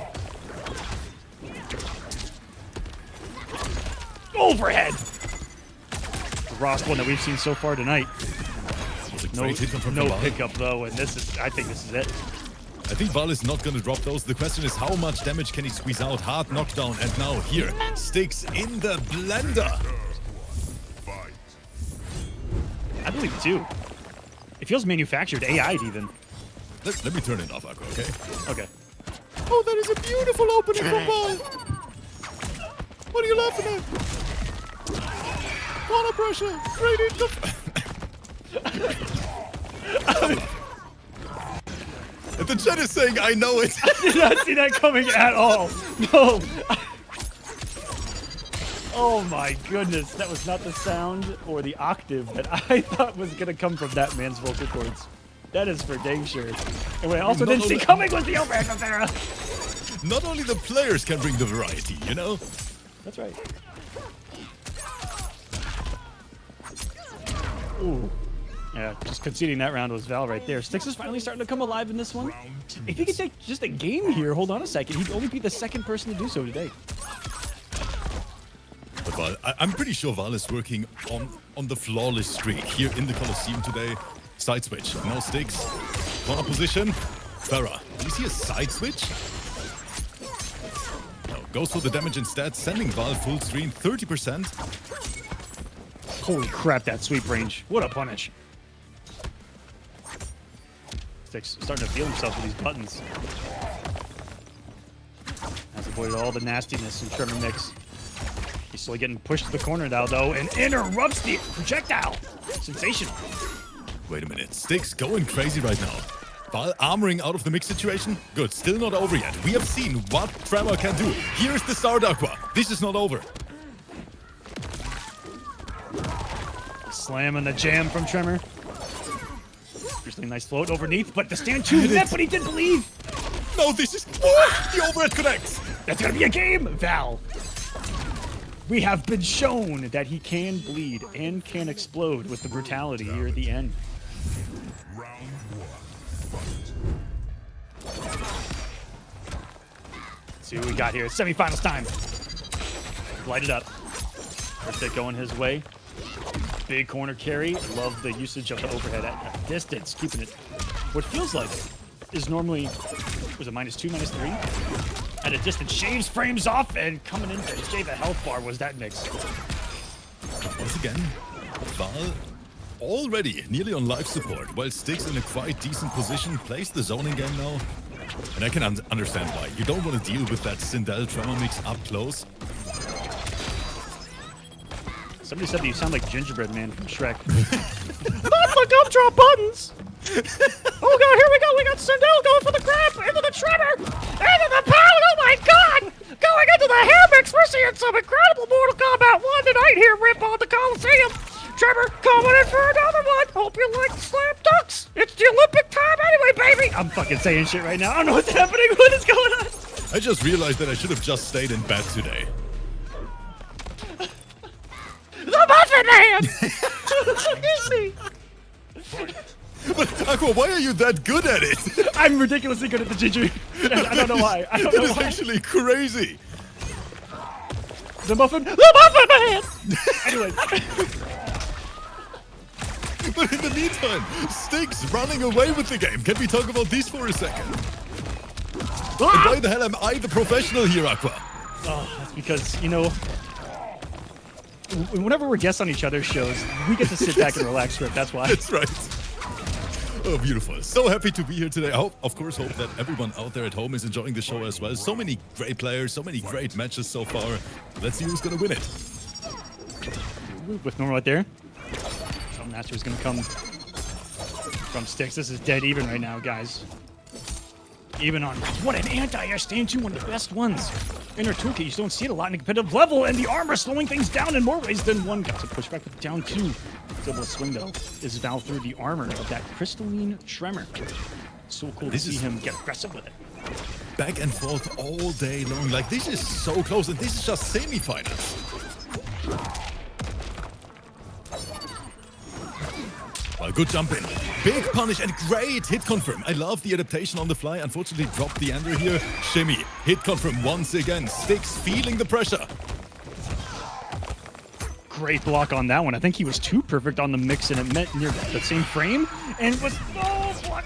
Overhead! The rawest one that we've seen so far tonight. No pickup, though, and I think this is it. I think Val is not going to drop those. The question is how much damage can he squeeze out? Hard knockdown, and now here, Sticks in the blender. I believe it, too. It feels manufactured, AI'd even. Let me turn it off, Aqua, okay? Okay. Oh, that is a beautiful opening from Val. What are you laughing at? Water pressure, straight into... And the chat is saying, I know it. I did not see that coming at all. No. Oh my goodness. That was not the sound or the octave that I thought was going to come from that man's vocal cords. That is for dang sure. And what I also didn't see coming was the overhead from Farah. Not only the players can bring the variety, you know? That's right. Ooh. Yeah, just conceding that round was Val right there. Sticks is finally starting to come alive in this one. If he could take just a game here, hold on a second, he'd only be the second person to do so today. But Val, I'm pretty sure Val is working on the flawless streak here in the Colosseum today. Side switch, no Sticks. Corner position, Farah. Do you see a side switch? No, goes for the damage instead, sending Val full screen, 30%. Holy crap, that sweep range. What a punish. Sticks starting to feel himself with these buttons. Has avoided all the nastiness and Tremor mix. He's slowly getting pushed to the corner now, though, and interrupts the projectile. Sensational. Wait a minute, Sticks going crazy right now. Val armoring out of the mix situation. Good, still not over yet. We have seen what Tremor can do. Here's the start, Aqua. This is not over. Slam and the jam from Tremor. Seriously nice float underneath, but the stand 2 net, but he didn't believe. No, this is... Oh, the overhead connects. That's gonna be a game, Val. We have been shown that he can bleed and can explode with the brutality here at the end. Let's see what we got here. Semifinals time. Light it up. First hit going his way. Big corner carry. Love the usage of the overhead at a distance, keeping it what feels like is normally, was it -2, -3? At a distance, shaves frames off and coming in to shave a health bar was that mix. Once again, Val already nearly on life support, while Sticks in a quite decent position, plays the zoning game now. And I can understand why. You don't want to deal with that Sindel Tremor mix up close. Somebody said that you sound like Gingerbread Man from Shrek. Oh, the gumdrop buttons! Oh god, here we go! We got Sindel going for the grab! Into the Tremor! Into the pound! Oh my god! Going into the hair mix! We're seeing some incredible Mortal Kombat 1 tonight here, Rip on the Coliseum! Tremor coming in for another one! Hope you like slam dunks! It's the Olympic time anyway, baby! I'm fucking saying shit right now. I don't know what's happening. What is going on? I just realized that I should have just stayed in bed today. The Muffin Man! Excuse me! But, Aqua, why are you that good at it? I'm ridiculously good at the ginger. I don't know why. I don't know That is actually crazy. The Muffin Man! Anyway. But in the meantime, Sticks running away with the game. Can we talk about this for a second? And why the hell am I the professional here, Aqua? Oh, that's because, you know, whenever we're guests on each other's shows, we get to sit back and relax for it. That's why. That's right. Oh, beautiful. So happy to be here today. I hope that everyone out there at home is enjoying the show as well. So many great players, so many great matches so far. Let's see who's going to win it. With normal right there. Some master is going to come from Sticks. This is dead even right now, guys. Even on. What an anti-air stand too, one of the best ones. In her toolkit, you just don't see it a lot in a competitive level, and the armor slowing things down in more ways than one. Got to push back with down 2. Able to swing though is Val through the armor of that crystalline tremor. So cool to see him get aggressive with it. Back and forth all day long. Like, this is so close, and this is just semi-finals. Well, good jump in. Big punish and great hit confirm. I love the adaptation on the fly. Unfortunately, dropped the ender here. Shimmy. Hit confirm once again. Sticks feeling the pressure. Great block on that one. I think he was too perfect on the mix, and it met near the same frame. And was block.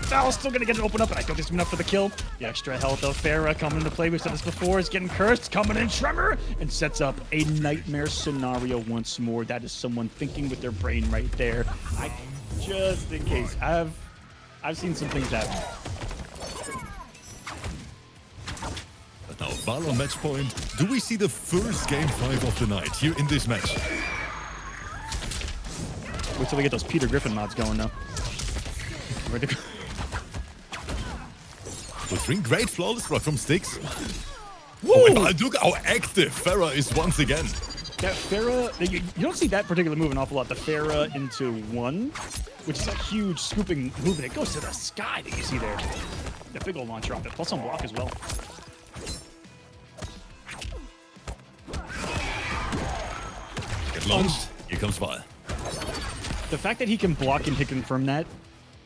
Val's still gonna get it open up, and I don't think it's enough for the kill. The extra health of Farah coming into play. We've said this before. Is getting cursed, coming in Tremor, and sets up a nightmare scenario once more. That is someone thinking with their brain right there. Just in case, I've seen some things happen. But now Val on match point. Do we see the first game 5 of the night here in this match? Wait till we get those Peter Griffin mods going though. Great flawless block from Sticks. Woo! Oh, look how active Farah is once again. Yeah, Farah, you don't see that particular move an awful lot. The Farah into 1, which is a huge scooping move, and it goes to the sky that you see there. That big old launcher off it, plus on block as well. Get launched. Here comes Val. The fact that he can block and hit confirm that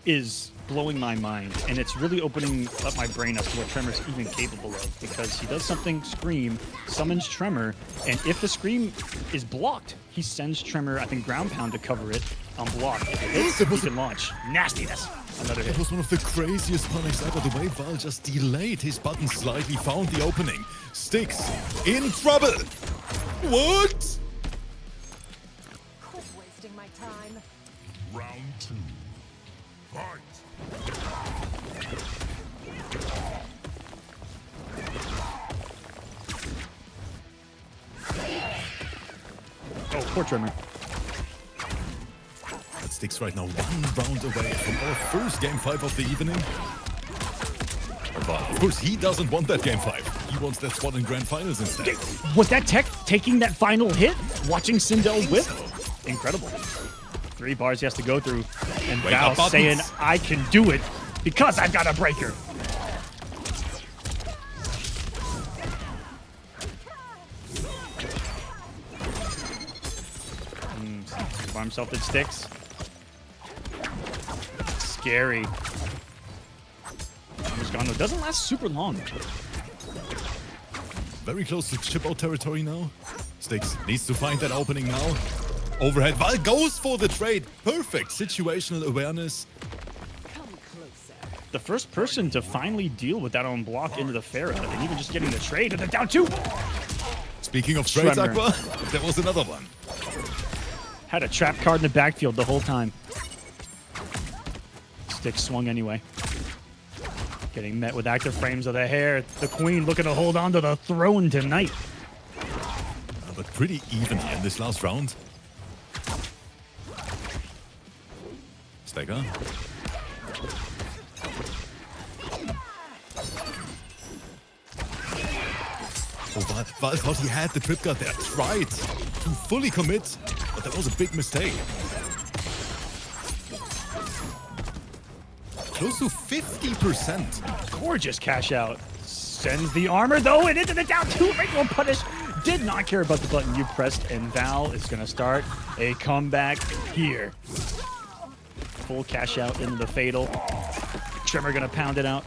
is blowing my mind, and it's really opening up my brain up to what Tremor's even capable of, because he does something, Scream, summons Tremor, and if the Scream is blocked, he sends Tremor, I think, ground pound to cover it on block. If it hits, he can launch. Nastiness. Another hit. That was one of the craziest punishes ever. The way Val just delayed his button slightly, found the opening. Sticks in trouble. What? Quit wasting my time. Round 2. Fight. Oh, Poor Tremor. That Sticks right now 1 round away from our first game 5 of the evening. But of course, he doesn't want that game 5. He wants that spot in grand finals instead. Was that Tech taking that final hit? Watching Sindel whip? Incredible. 3 bars he has to go through. And Val saying, I can do it because I've got a breaker. By himself at Sticks. Scary. Almost gone. It doesn't last super long. Very close to chip out territory now. Sticks needs to find that opening now. Overhead. Val goes for the trade. Perfect situational awareness. Come closer. The first person to finally deal with that on block into the Farah, and even just getting the trade, and then down 2. Speaking of trades, Tremor. Aqua, there was another one. Had a trap card in the backfield the whole time. Sticks swung anyway. Getting met with active frames of the hair. The Queen looking to hold on to the throne tonight. But pretty even here in this last round. Stagger. Oh, Val thought he had the trip guard there. Tried to fully commit, but that was a big mistake. Close to 50%. Gorgeous cash out. Sends the armor though, and into the down 2. Regular punish. Did not care about the button you pressed, and Val is going to start a comeback here. Full cash out into the fatal. Tremor going to pound it out.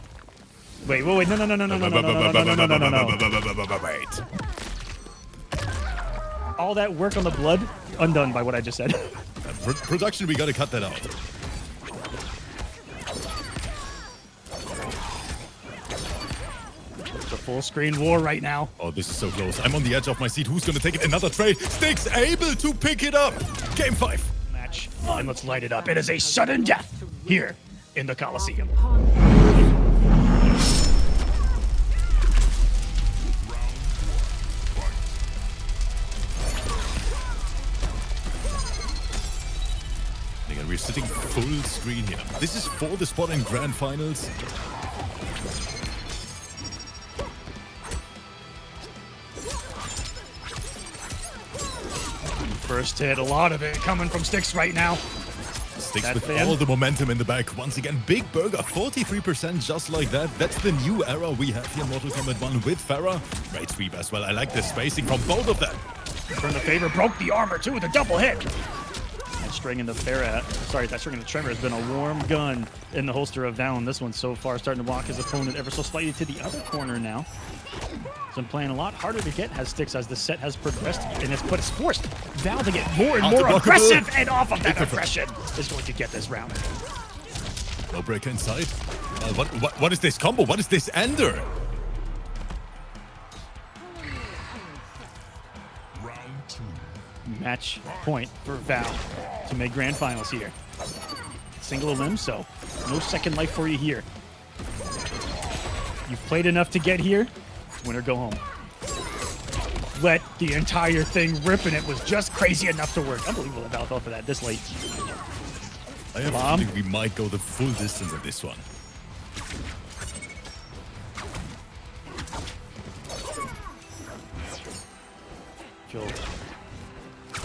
Wait, no. Wait. All that work on the blood, undone by what I just said. Production, we gotta cut that out. So full screen war right now. Oh, this is so close. I'm on the edge of my seat. Who's going to take it? Another trade. Styx able to pick it up. Game 5. Match, and let's light it up. It is a sudden death here in the Colosseum. Again, we're sitting full screen here. This is for the spot in Grand Finals. First hit, a lot of it coming from Styx right now. Styx with all the momentum in the back. Once again, Big Burger, 43% just like that. That's the new era we have here in Mortal Kombat 1 with Farah. Great sweep as well. I like the spacing from both of them. Turn the favor, broke the armor too with a double hit. That string in the that string in the Tremor has been a warm gun in the holster of Valen. This one so far starting to walk his opponent ever so slightly to the other corner now. So I'm playing a lot harder to get as Styx as the set has progressed, and it's forced Val to get more and more aggressive, and off of that aggression is going to get this round. No breaker inside. What is this combo? What is this ender? Round 2. Match point for Val to make grand finals here. Single limb, so no second life for you here. You've played enough to get here. Win or go home. Let the entire thing rip, and it was just crazy enough to work. Unbelievable that Val fell for that this late. I have a feeling we might go the full distance of this one.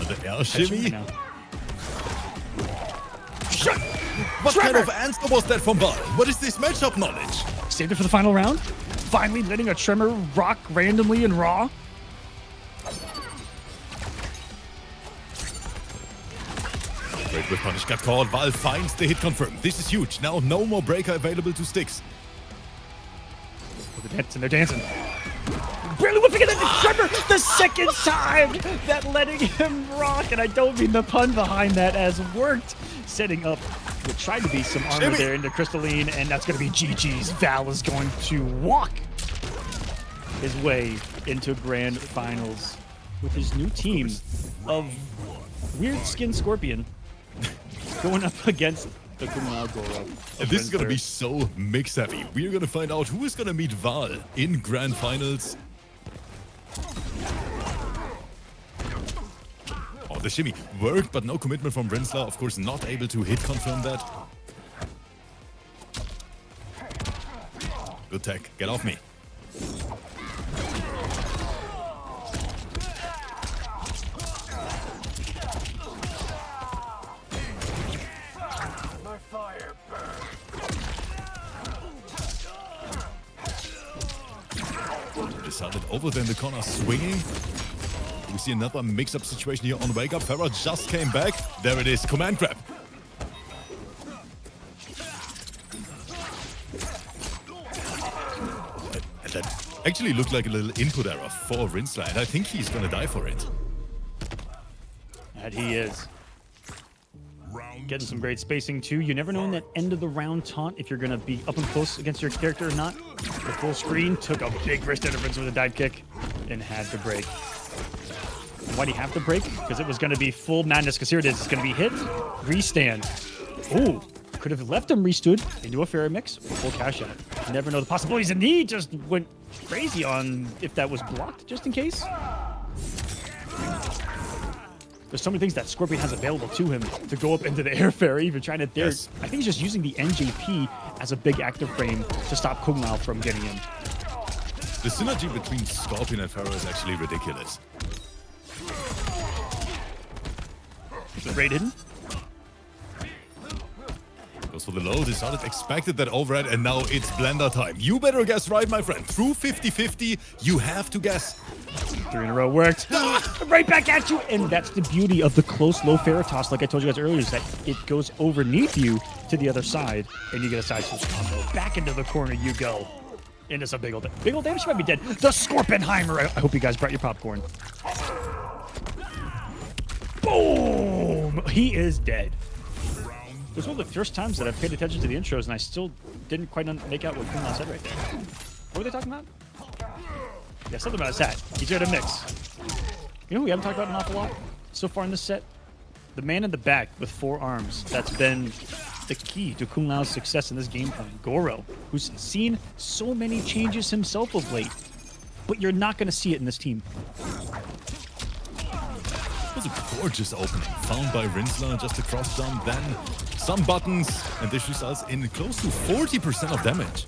The air shimmy. What kind of answer was that from Val? What is this matchup knowledge? Saved it for the final round. Finally letting a Tremor rock randomly in Raw. Great with punish got caught. Val finds the hit confirmed. This is huge. Now no more breaker available to Styx. They're dancing. They're dancing. Barely whipping it at the Tremor the second time that letting him rock. And I don't mean the pun behind that as worked. Setting up what tried to be some armor there into Crystalline, and that's going to be GG's. Val is going to walk his way into grand finals with his new team of Weird Skin Scorpion going up against the Kumal Goro. And this is going to be so mix heavy. We're going to find out who is going to meet Val in grand finals. Oh, the shimmy worked, but no commitment from Rinsler. Of course, not able to hit confirm that. Good tech. Get off me. Decided over there in the corner, swinging. We see another mix-up situation here on Wake Up. Farah just came back. There it is, command grab. And that actually looked like a little input error for Rinsler, and I think he's gonna die for it. And he is. Getting some great spacing too. You never know in that end of the round taunt if you're going to be up and close against your character or not. The full screen took a big wrist interference with a dive kick and had to break. Why do you have to break? Because it was going to be full madness. Because here it is. It's going to be hit, restand. Ooh, could have left him restood into a fairy mix or full cash out. You never know the possibilities, and he just went crazy on if that was blocked just in case. There's so many things that Scorpion has available to him to go up into the airfare, even trying to dare. Yes. I think he's just using the NJP as a big active frame to stop Kug'Mao from getting in. The synergy between Scorpion and Farah is actually ridiculous. Great hidden. Goes for the low, decided, expected that overhead, and now it's blender time. You better guess right, my friend. Through 50-50, you have to guess. 3 in a row worked. Right back at you. And that's the beauty of the close low Farah toss, like I told you guys earlier, is that it goes underneath you to the other side, and you get a side switch combo. Back into the corner you go. Into some big old damage. She might be dead. The Scorpenheimer. I hope you guys brought your popcorn. Boom! He is dead. It was one of the first times that I've paid attention to the intros, and I still didn't quite make out what Kug'Mao said right there. What were they talking about? Yeah, something about his hat. He's here to mix. You know who we haven't talked about an awful lot so far in this set? The man in the back with 4 arms. That's been the key to Kung Lao's success in this game plan. Goro, who's seen so many changes himself of late, but you're not going to see it in this team. It was a gorgeous opening, found by Rinsler, just a cross jump, then some buttons, and this results in close to 40% of damage.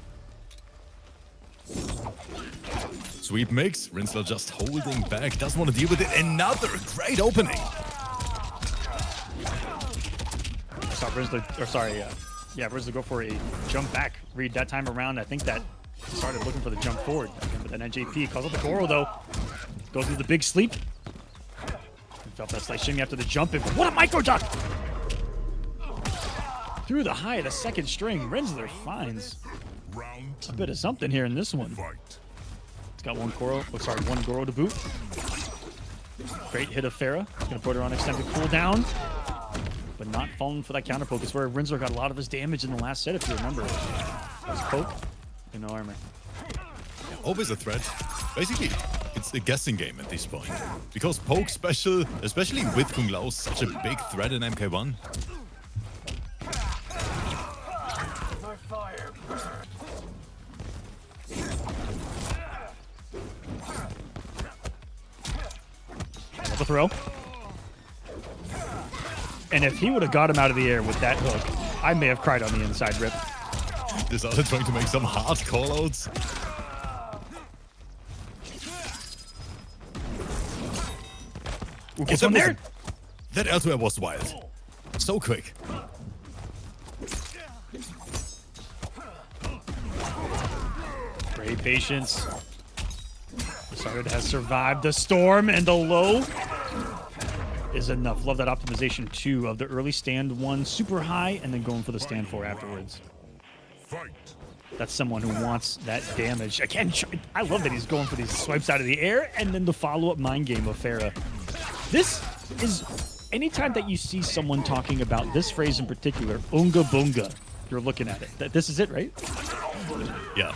Sweep mix, Rinsler just holding back, doesn't want to deal with it. Another great opening. Saw Rinsler, or sorry, Rinsler go for a jump back read that time around. I think that started looking for the jump forward, but then NJP calls up the Goro though. Goes into the big sleep. Felt that slight shimmy after the jump, and what a micro duck! Through the high of the second string, Rinsler finds a bit of something here in this one. It's got one Goro to boot. Great hit of Farah. Gonna put her on extended cooldown, but not falling for that counter poke. It's where Rinsler got a lot of his damage in the last set, if you remember. It was poke and no armor. Always a threat. Basically, it's a guessing game at this point. Because poke special, especially with Kung Lao, such a big threat in MK1. Another throw. And if he would have got him out of the air with that hook, I may have cried on the inside rip. This other trying to make some hard callouts. Ooh, gets one there. That elsewhere was wild. So quick. Great patience. Started has survived the storm, and the low is enough. Love that optimization too of the early stand 1 super high and then going for the stand 4 afterwards. That's someone who wants that damage. Again, I love that he's going for these swipes out of the air and then the follow-up mind game of Farah. This is, anytime that you see someone talking about this phrase in particular, unga bunga, you're looking at it. This is it, right? Yeah.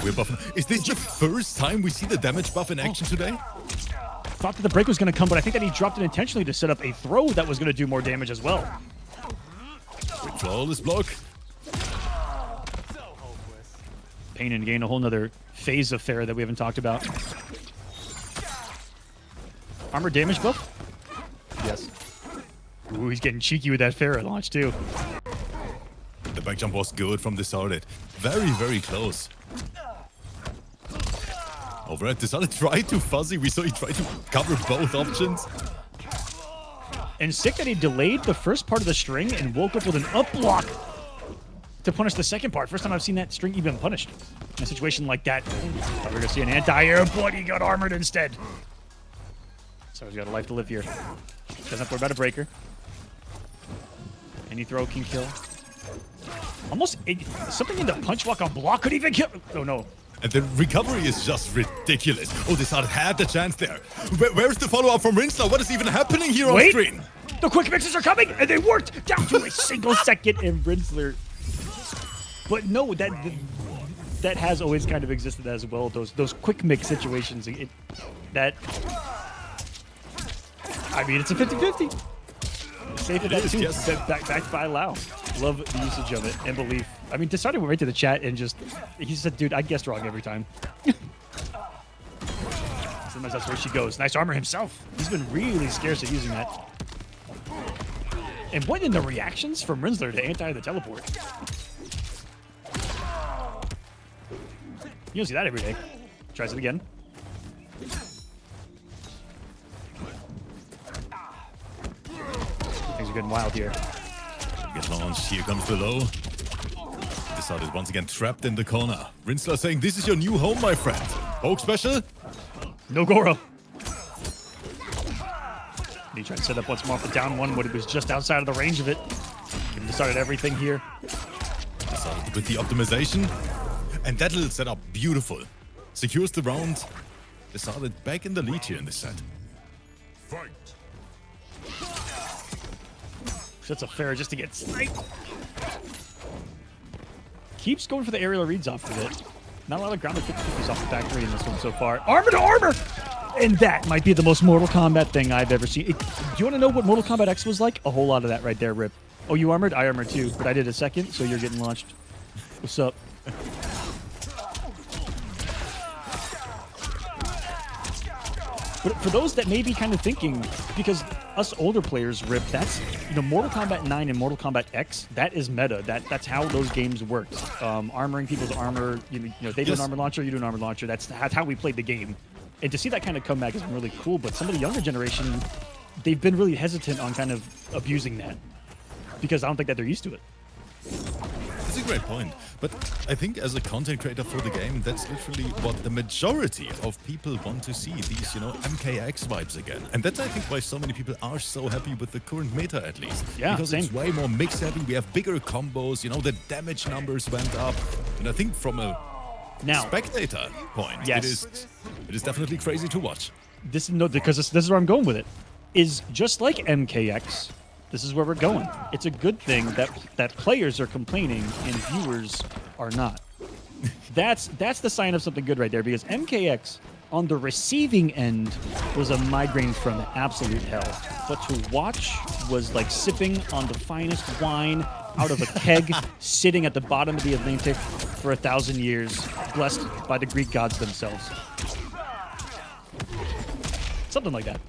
We're buffing. Is this the first time we see the damage buff in action today? Thought that the break was going to come, but I think that he dropped it intentionally to set up a throw that was going to do more damage as well. Quick flawless block. Pain and gain, a whole nother phase of Farah that we haven't talked about. Armor damage buff? Yes. Ooh, he's getting cheeky with that Farah launch too. The back jump was good from the start. Very, very close. Over at this other tried to fuzzy. We saw he tried to cover both options. And sick that he delayed the first part of the string and woke up with an up block to punish the second part. First time I've seen that string even punished in a situation like that. Thought we were gonna see an anti-air, but he got armored instead. So he's got a life to live here. Doesn't have to worry about a breaker. Any throw can kill. Almost something in the punch walk on block could even kill. Oh no. And the recovery is just ridiculous. Oh, this had the chance there. Where's the follow-up from Rinsler? What is even happening here on screen? The quick mixes are coming, and they worked down to a single second, and Rinsler. But no, that has always kind of existed as well. Those quick mix situations. I mean, it's a 50-50. Safe at that too. Yes. Backed by Lau. Love the usage of it and belief. I mean, decided went right to the chat and just he said, "Dude, I guessed wrong every time." Sometimes that's where she goes. Nice armor himself. He's been really scarce at using that. And what in the reactions from Rinsler to anti the teleport? You don't see that every day. Tries it again. Things are getting wild here. Get launched. Here comes the low. This out is once again trapped in the corner. Rinsler saying, "This is your new home, my friend." Poke special. No Goro. He tried to set up once more off the down one, but it was just outside of the range of it. He decided everything here. Decided with the optimization. And that little setup, beautiful. Secures the round. Decided back in the lead here in this set. Fight. That's a fair just to get sniped. keeps going for the aerial reads off of it. Not a lot of grounded 50s off the back three in this one so far. Armor to armor! And that might be the most Mortal Kombat thing I've ever seen. Do you want to know what Mortal Kombat X was like? A whole lot of that right there, Rip. Oh, you armored? I armored too, but I did a second, so you're getting launched. What's up? But for those that may be kind of thinking, because us older players, Rip, that's, you know, Mortal Kombat 9 and Mortal Kombat X, that is meta. That's how those games worked. Armoring people's armor, you know, they do an armor launcher, you do an armor launcher. That's how we played the game. And to see that kind of comeback is really cool, but some of the younger generation, they've been really hesitant on kind of abusing that because I don't think that they're used to it. That's a great point. But I think as a content creator for the game, that's literally what the majority of people want to see. These, you know, MKX vibes again. And that's, I think, why so many people are so happy with the current meta, at least. Yeah, because it's way more mix heavy. We have bigger combos. You know, the damage numbers went up. And I think from a spectator point, yes, it is definitely crazy to watch. This is where I'm going with it. Is just like MKX. This is where we're going. It's a good thing that players are complaining and viewers are not. That's the sign of something good right there, because MKX on the receiving end was a migraine from absolute hell. But to watch was like sipping on the finest wine out of a keg, sitting at the bottom of the Atlantic for 1,000 years, blessed by the Greek gods themselves. Something like that.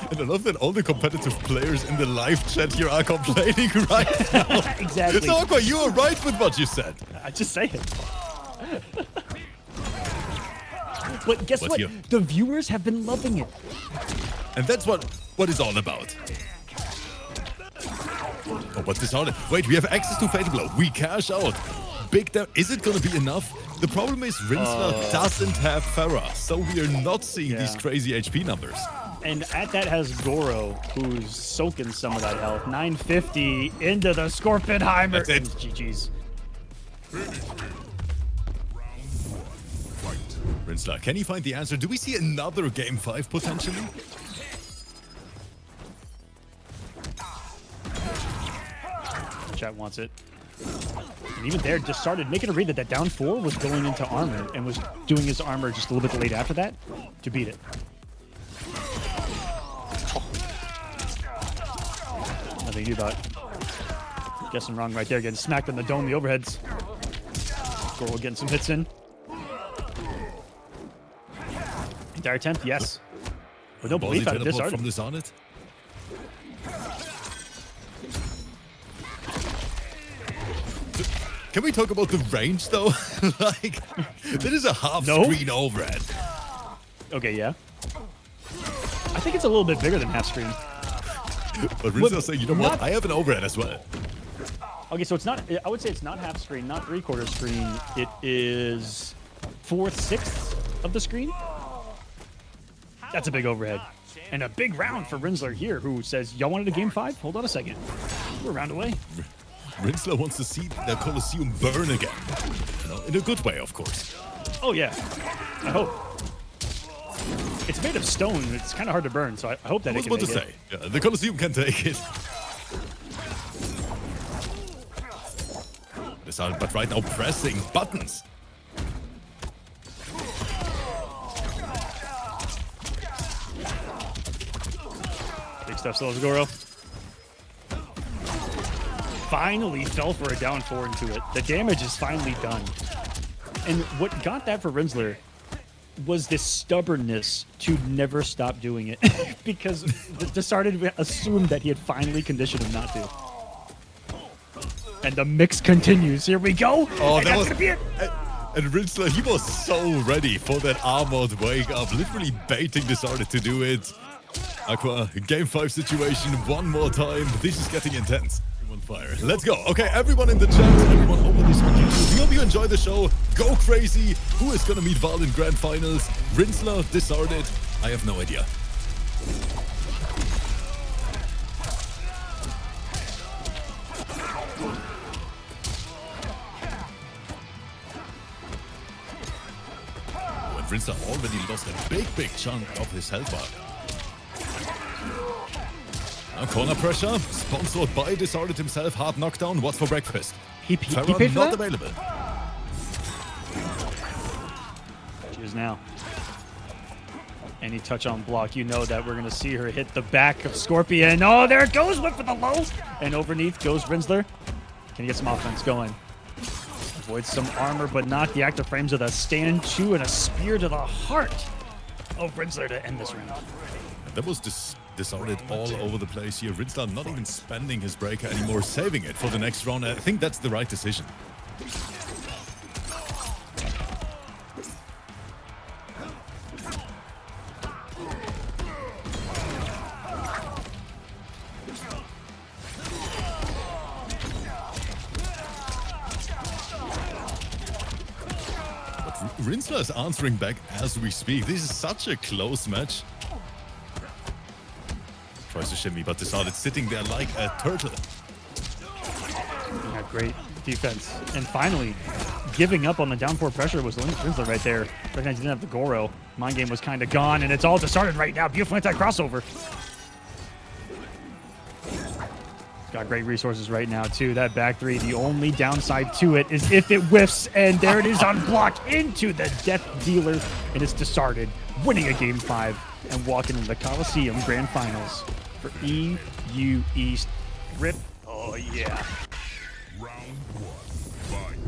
And I love that all the competitive players in the live chat here are complaining right now. Exactly. So, Aqua, you are right with what you said. I just say it. But guess what? The viewers have been loving it. And that's what it's all about. Oh, but this hard. Wait, we have access to Fatal Blow. We cash out. Big damn. Is it going to be enough? The problem is Rinsler doesn't have Farah, so we are not seeing these crazy HP numbers. And at that has Goro, who's soaking some of that health. 950 into the Scorpionheimer. That's it. GG's. Rinsler, can you find the answer? Do we see another Game 5 potentially? Chat wants it. And even there, just started making a read that down 4 was going into armor and was doing his armor just a little bit late after that to beat it. Nothing to do about it. Guessing wrong right there, getting smacked on the dome, the overheads. Goro getting some hits in. Entire attempt, yes. With no belief out of this art. From this on it. Can we talk about the range though? Like, that is a half-screen overhead. Okay, yeah. I think it's a little bit bigger than half-screen. But Rizzo's saying, you know what? I have an overhead as well. Okay, so it's not, I would say it's not half-screen, not three-quarter screen. It is 4/6 of the screen. That's a big overhead. And a big round for Rinsler here, who says, y'all wanted a game 5? Hold on a second. We're a round away. Rinsler wants to see the Colosseum burn again. You know, in a good way, of course. Oh, yeah. I hope. It's made of stone. It's kind of hard to burn, so I hope that it can make it. I was about to say, yeah, the Colosseum can take it. But right now, pressing buttons. Big stuff still as Goro. Finally fell for a down 4 into it. The damage is finally done. And what got that for Rinsler was this stubbornness to never stop doing it. Because the started assumed that he had finally conditioned him not to. And the mix continues. Here we go. Oh, and that was gonna be it. And Rinsler, he was so ready for that armored wake up, literally baiting this artist to do it. Aqua, game 5 situation one more time. This is getting intense. Fire. Let's go. Okay, everyone in the chat, everyone over this on YouTube. We hope you enjoy the show. Go crazy. Who is gonna meet Val in grand finals? Rinsler, Disarded? I have no idea. Oh, and Rinsler already lost a big chunk of his health bar. Now corner pressure, sponsored by Disorded himself, hard knockdown. What's for breakfast? He Farah paid for not that? available. Cheers now. Any touch on block, you know that we're going to see her hit the back of Scorpion. Oh, there it goes. Went for the low. And underneath goes Rinsler. Can he get some offense going? Avoids some armor, but not the active frames of the stand two and a spear to the heart of Rinsler to end this round. That was Disorded all over the place here. Rinsler not even spending his breaker anymore, saving it for the next round. I think that's the right decision. Rinsler is answering back as we speak. This is such a close match. Tries to shimmy, but Disorded sitting there like a turtle. Yeah, great defense. And finally, giving up on the down four pressure was Rinsler right there. Recognized he didn't have the Goro. Mind game was kind of gone, and it's all Disorded right now. Beautiful anti-crossover. Got great resources right now, too. That back three, the only downside to it is if it whiffs, and there it is on block into the Death Dealer, and it's Disorded, winning a Game 5 and walking into the KOLOSSEUM Grand Finals for EU East. Rip. Oh, yeah. Round 1. Fight.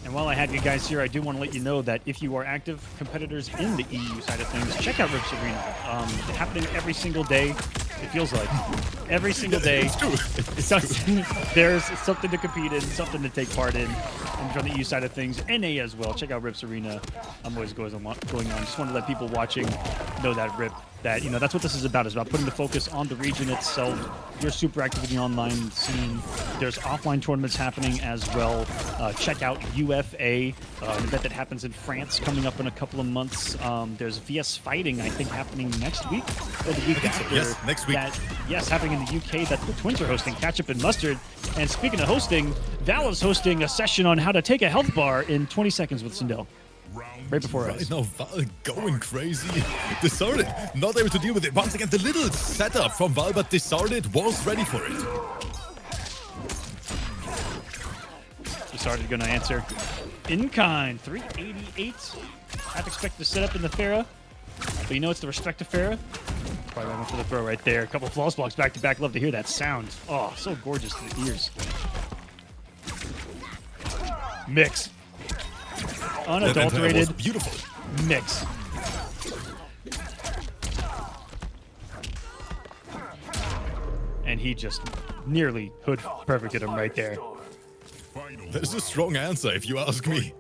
And while I have you guys here, I do want to let you know that if you are active competitors in the EU side of things, check out Rips Arena. It's happening every single day. It feels like every single day. There's something to compete in, something to take part in. And from the EU side of things, NA as well. Check out Rips Arena. I'm always going on. Just want to let people watching know that Rip. That, you know, that's what this is about. It's about putting the focus on the region itself. You're super active in the online scene. There's offline tournaments happening as well. Check out UFA, an event that happens in France coming up in a couple of months. There's VS Fighting, I think, happening next week or the week after. Yes, next week. Yes, happening in the UK that the Twins are hosting, Ketchup and Mustard. And speaking of hosting, Val is hosting a session on how to take a health bar in 20 seconds with Sindel. Right before us. Right now, Val going crazy. Disorded not able to deal with it. Once again, the little setup from Val, but Disorded was ready for it. Disorded gonna answer in kind. 388. Half expect to set up in the Farah, but you know it's the respect to Farah. Probably went for the throw right there. A couple of flawless blocks back to back. Love to hear that sound. Oh, so gorgeous to the ears. Mix. Unadulterated, beautiful mix. And he just nearly hood perfected him right there. That's a strong answer, if you ask me.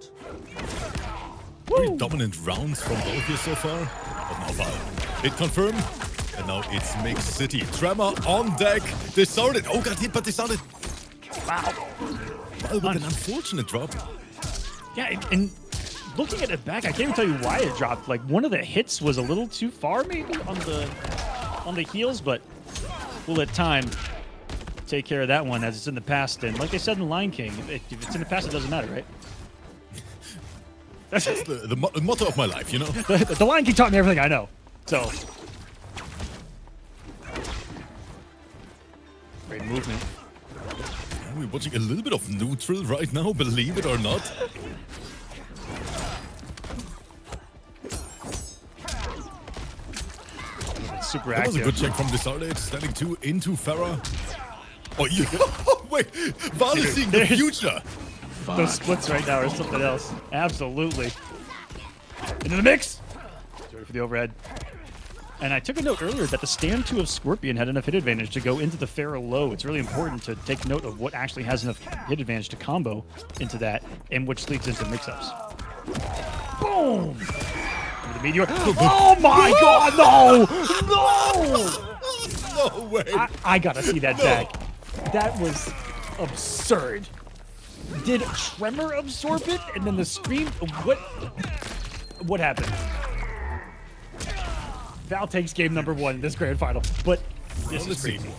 Very dominant rounds from both here so far. But now Val, hit confirmed. And now it's Mix City. Tremor on deck. Disorded. Oh, got hit, but Disorded. Wow. Val with an unfortunate drop. Yeah, and looking at it back, I can't even tell you why it dropped. Like, one of the hits was a little too far, maybe, on the heels, but we'll let time take care of that one as it's in the past. And like I said in Lion King, if it's in the past, it doesn't matter, right? That's the motto of my life, you know? The Lion King taught me everything I know. So, great movement. We're watching a little bit of neutral right now, believe it or not. Super That was active. a good check from Disorded, standing 2 into Farah. Oh, you... Wait, Val is seeing the future. Those splits right now are something else. Absolutely. Into the mix. Ready for the overhead. And I took a note earlier that the stand 2 of Scorpion had enough hit advantage to go into the Pharaoh low. It's really important to take note of what actually has enough hit advantage to combo into that, and which leads into mix-ups. Boom! Into the meteor. Oh my god, no! No! No way. I gotta see that back. That was absurd. Did Tremor absorb it? And then the scream? What happened? Val takes game number 1 in this grand final, but this is crazy.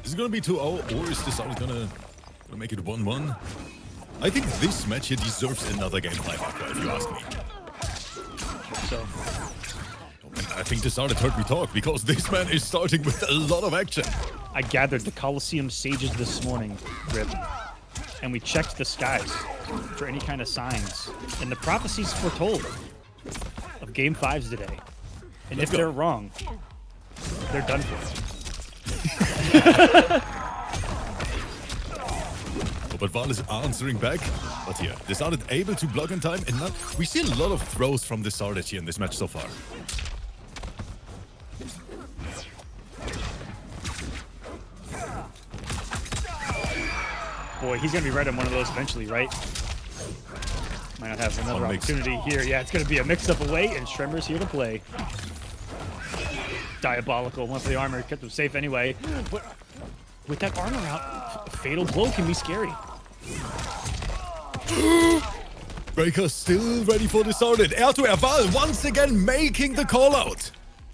Is it gonna be 2-0, or is Disorded gonna make it 1-1? I think this match here deserves another game 5 aqua, if you ask me. So, I think the started heard me talk because this man is starting with a lot of action. I gathered the Colosseum sages this morning, Rip, and we checked the skies for any kind of signs. And the prophecies foretold of Game 5s today. And if they're wrong, they're done for. But Val is answering back. But here, they started able to block in time, and now we see a lot of throws from the started here in this match so far. Boy, he's going to be right on one of those eventually, right? Might not have another opportunity here. Yeah, it's going to be a mix-up away, and Shremmer's here to play. Diabolical. Went for the armor. Kept him safe anyway. But with that armor out, fatal blow can be scary. Breaker still ready for the started. Air to air, Val once again making the call out.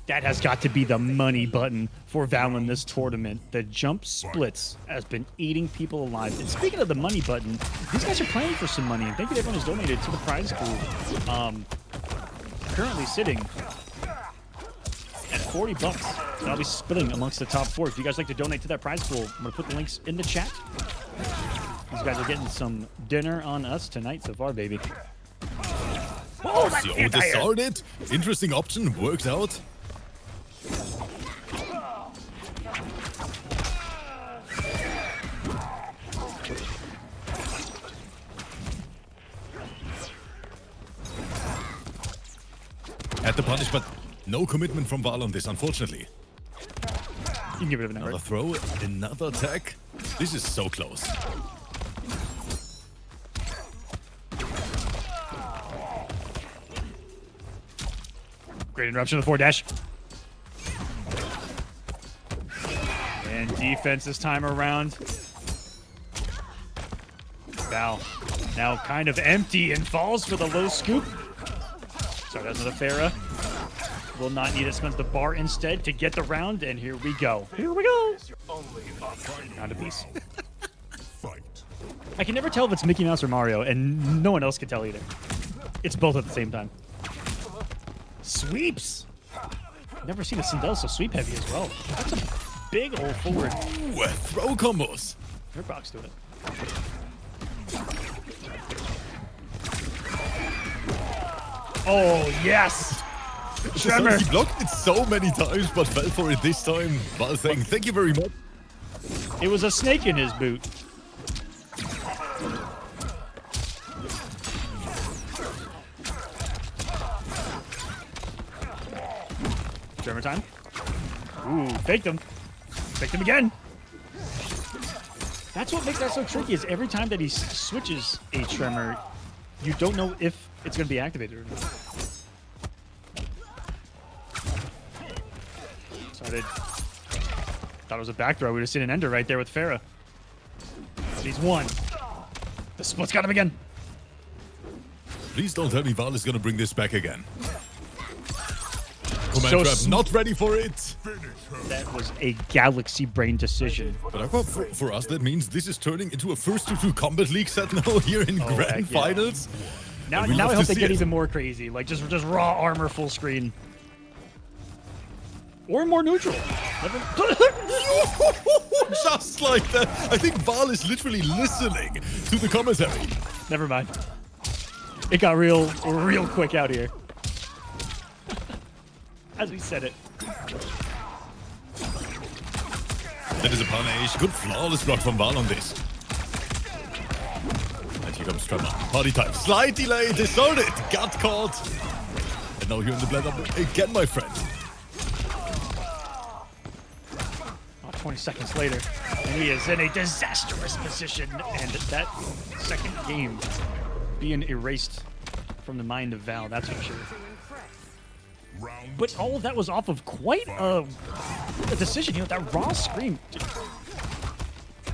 That has got to be the money button for Val in this tournament. The jump splits has been eating people alive. And speaking of the money button, these guys are playing for some money. And thank you to everyone who's donated to the prize pool. Currently sitting at 40 bucks. And I'll be splitting amongst the top 4. If you guys like to donate to that prize pool, I'm going to put the links in the chat. These guys are getting some dinner on us tonight so far, baby. Oh, so the started. Interesting option. Worked out. At the punish, but no commitment from Val on this, unfortunately. You can give it another throw, another attack. This is so close. Great interruption of the 4-dash. And defense this time around. Val now kind of empty and falls for the low scoop. Sorry, that's another Farah. Will not need it. Spends the bar instead to get the round, and here we go. Here we go. Round apiece. I can never tell if it's Mickey Mouse or Mario, and no one else can tell either. It's both at the same time. Sweeps. Never seen a Sindel so sweep heavy as well. That's a big old forward. Ooh, throw combos. Your box doing it. Oh, yes! Tremor! He blocked it so many times, but fell for it this time. Val saying, thank you very much. It was a snake in his boot. Tremor time. Ooh, faked him. Faked him again. That's what makes that so tricky, is every time that he switches a tremor, you don't know if it's going to be activated or not. Started. Thought it was a back throw. We would have seen an ender right there with Farah. But he's won. The split's got him again. Please don't tell me Val is going to bring this back again. Command trap, not ready for it. That was a galaxy brain decision. But for us, that means this is turning into a first-to-two combat league set now here in grand finals. Now I hope they get even more crazy, like just raw armor full screen. Or more neutral. Just like that. I think Val is literally listening to the commentary. Never mind. It got real quick out here. As we said it. That is a punish. Good flawless block from Val on this. And here comes Tremor. Party time. Slight delay. They started. Got caught. And now you're in the blend up again, my friend. 20 seconds later, and he is in a disastrous position, and that second game being erased from the mind of Val, that's for sure. But all of that was off of quite a decision. You know, that raw scream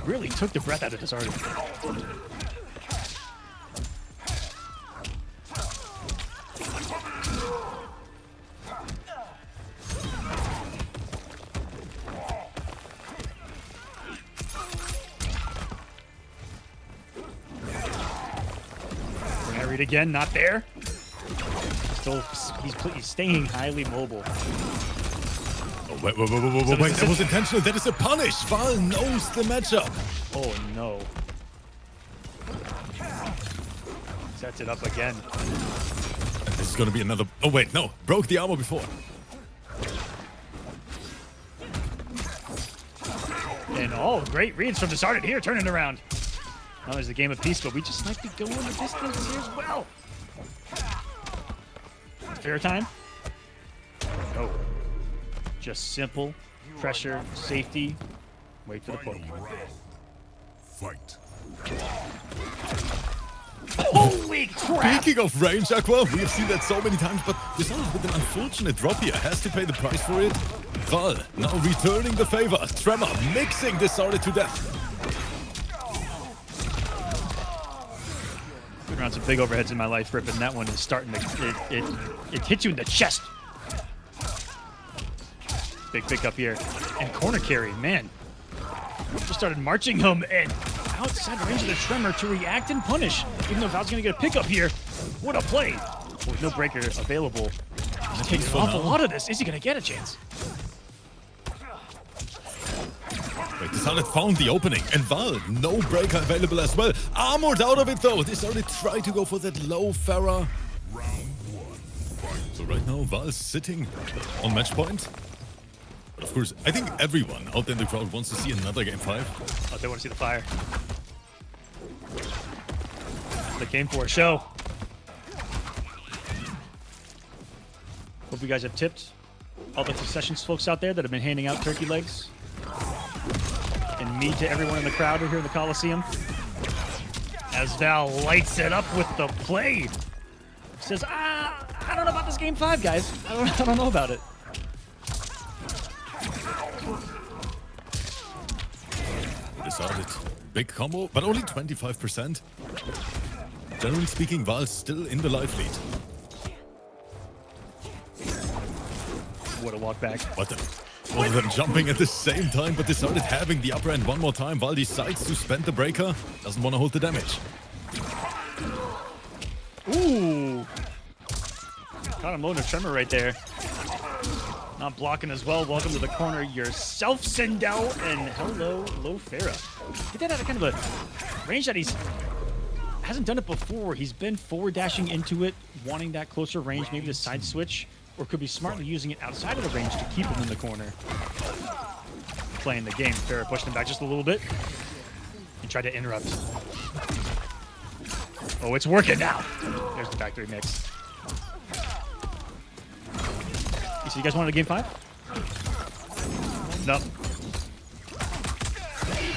really took the breath out of this artist. Again, not there. he's staying highly mobile. Oh, wait, that was intentional. That is a punish. Val knows the matchup. Oh no. Sets it up again. This is gonna be another. Oh wait, no, broke the armor before. And oh, great reads from Disarded here, turning around. Now there's a game of peace, but we just might be going the distance here as well. Fair time. Oh, just simple pressure, safety. Wait for the poke. Fight. Holy crap! Speaking of range, Aqua, we have seen that so many times, but Disarded with an unfortunate drop here has to pay the price for it. Val now returning the favor. Tremor mixing Disarded to death. Been around some big overheads in my life, Rip, and that one is starting to it hits you in the chest. Big pick up here. And corner carry, man. Just started marching him and outside range of the Tremor to react and punish. Even though Val's gonna get a pickup here. What a play. With no breaker available. He's taking an awful lot of this. Is he gonna get a chance? Wait, Disarded found the opening, and Val, no breaker available as well. Armored out of it though. Disarded tried to go for that low Farah. So right now, Val's sitting on match point. But of course, I think everyone out there in the crowd wants to see another game 5. Oh, they want to see the fire. They came for a show. Hope you guys have tipped all the concessions folks out there that have been handing out turkey legs. And me to everyone in the crowd here in the Coliseum. As Val lights it up with the play. Says, I don't know about this game 5, guys. I don't know about it. Disarded. Big combo, but only 25%. Generally speaking, Val's still in the life lead. What a walk back. What the? Both of them jumping at the same time, but Disarded having the upper end one more time. Val decides to spend the breaker. Doesn't want to hold the damage. Ooh. Caught him loading a Tremor right there. Not blocking as well. Welcome to the corner yourself, Sindel, and hello, Lo Farah. He did have a kind of a range that he's hasn't done it before. He's been forward dashing into it, wanting that closer range, maybe the side switch, or could be smartly using it outside of the range to keep him in the corner. Playing the game. Farah pushed him back just a little bit and tried to interrupt. Oh, it's working now. There's the back 3 mix. So you guys wanted a game 5? No.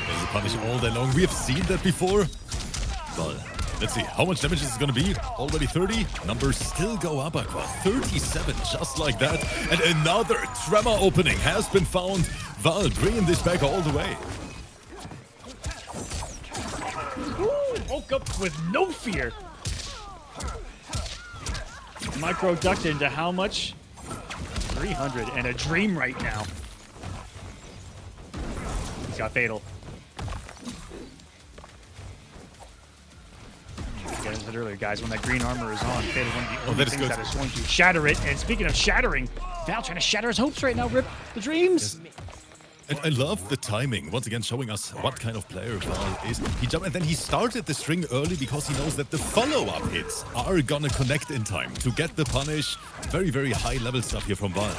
There's a punish all day long. We have seen that before. But let's see how much damage this is going to be. Already 30. Numbers still go up, Aqua. 37, just like that. And another Tremor opening has been found. Val bringing this back all the way. Ooh, woke up with no fear. Micro ducked into how much? 300 and a dream right now. He's got fatal. I said earlier, guys, when that green armor is on, fatal one of the only things that is going to shatter it. And speaking of shattering, Val trying to shatter his hopes right now. Rip the dreams. Yes. And I love the timing, once again showing us what kind of player Val is. He jumped and then he started the string early because he knows that the follow-up hits are gonna connect in time to get the punish. Very, very high level stuff here from Val.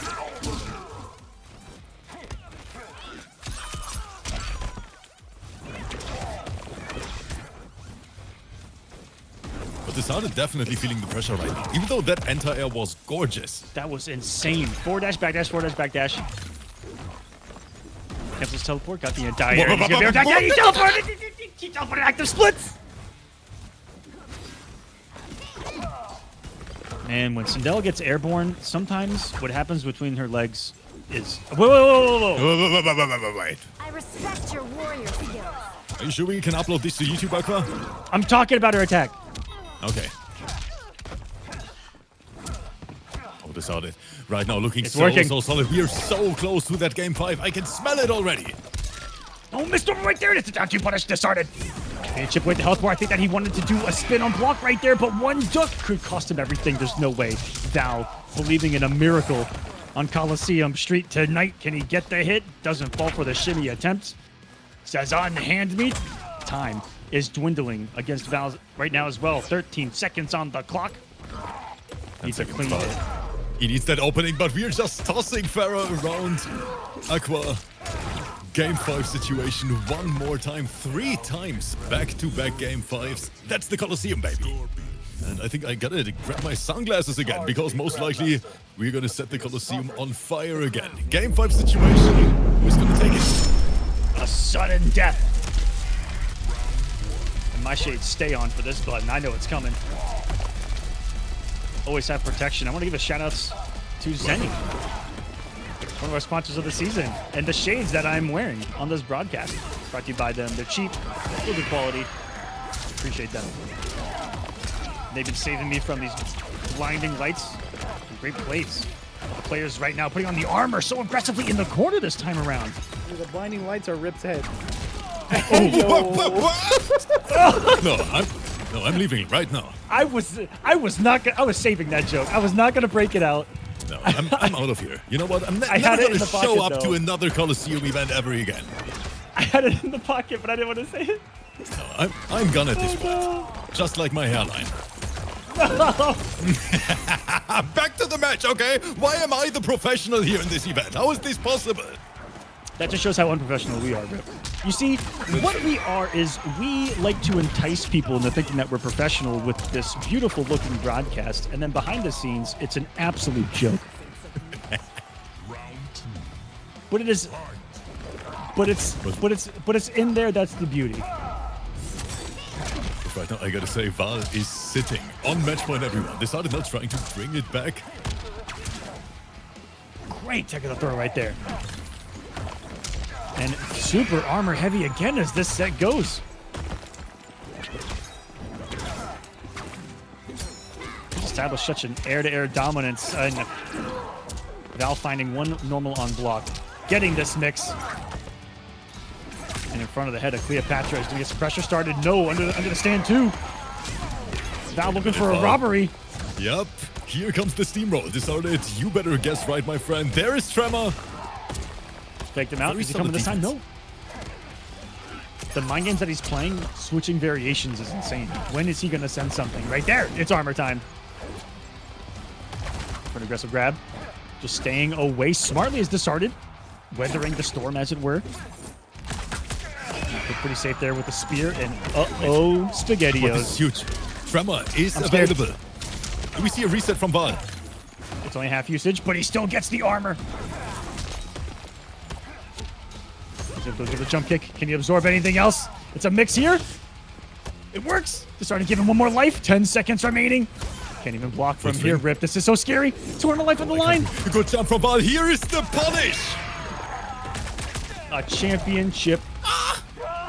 But Disarded definitely feeling the pressure right now, even though that anti-air was gorgeous. That was insane. Forward dash, back dash, forward dash, back dash. Cancels teleport, got the entire. He's gonna be attacked. He teleported! He teleported active splits! And when Sindel gets airborne, sometimes what happens between her legs is. Whoa. Wait. I respect your warrior skills. Are you sure we can upload this to YouTube, Aqua? I'm talking about her attack. Okay. Oh, Disarded. Right now looking It's working. so solid. We are so close to that game 5. I can smell it already. Oh, missed him right there. It's a down 2 punish. Disarded. And chip away at the health bar. I think that he wanted to do a spin on block right there, but one duck could cost him everything. There's no way. Val believing in a miracle on Kolosseum Street tonight. Can he get the hit? Doesn't fall for the shimmy attempt. Says on hand meat. Time is dwindling against Val right now as well. 13 seconds on the clock. Needs a clean hit. He needs that opening, but we're just tossing Farah around. Aqua, game 5 situation one more time. 3 times back-to-back game 5s. That's the Colosseum, baby. And I think I gotta grab my sunglasses again, because most likely we're gonna set the Colosseum on fire again. Game 5 situation. Who's gonna take it? A sudden death. And my shades stay on for this button. I know it's coming. Always have protection. I want to give a shout outs to Zenny, one of our sponsors of the season, and the shades that I'm wearing on this broadcast. Brought to you by them. They're cheap, still good quality. Appreciate them. They've been saving me from these blinding lights. Great plays. The players right now putting on the armor so aggressively in the corner this time around. The blinding lights are Rip's head. No, I'm leaving right now. I was saving that joke. I was not gonna break it out. No, I'm out of here. You know what? I'm never gonna show up to another Colosseum event ever again. I had it in the pocket, but I didn't want to say it. No, I'm gone at this point. Just like my hairline. No. Back to the match, okay? Why am I the professional here in this event? How is this possible? That just shows how unprofessional we are, Rip. You see, what we are is we like to entice people into thinking that we're professional with this beautiful looking broadcast, and then behind the scenes, it's an absolute joke. But it is, but it's in there. That's the beauty. Right now, I gotta say, Val is sitting on match point, everyone. Decided not trying to bring it back. Great technical throw right there. And super armor heavy again as this set goes. Established such an air-to-air dominance. And Val finding one normal on block. Getting this mix. And in front of the head of Cleopatra is going to get some pressure started. No, under the stand too. Val looking for a robbery. Yep, here comes the steamroll. Decided, you better guess right, my friend. There is Tremor. Faked him out. Is he coming this time? No. The mind games that he's playing, switching variations is insane. When is he going to send something? Right there. It's armor time. For an aggressive grab. Just staying away smartly as discarded. Weathering the storm, as it were. Pretty safe there with the spear. And uh-oh, SpaghettiOs. This is huge. Tremor is available. Do we see a reset from Val? It's only half usage, but he still gets the armor. Goes with a jump kick. Can he absorb anything else? It's a mix here. It works. Just starting to give him one more life. 10 seconds remaining. Can't even block from here, Rip. This is so scary. 200 life on the line. Good jump from Val. Here is the punish. A championship.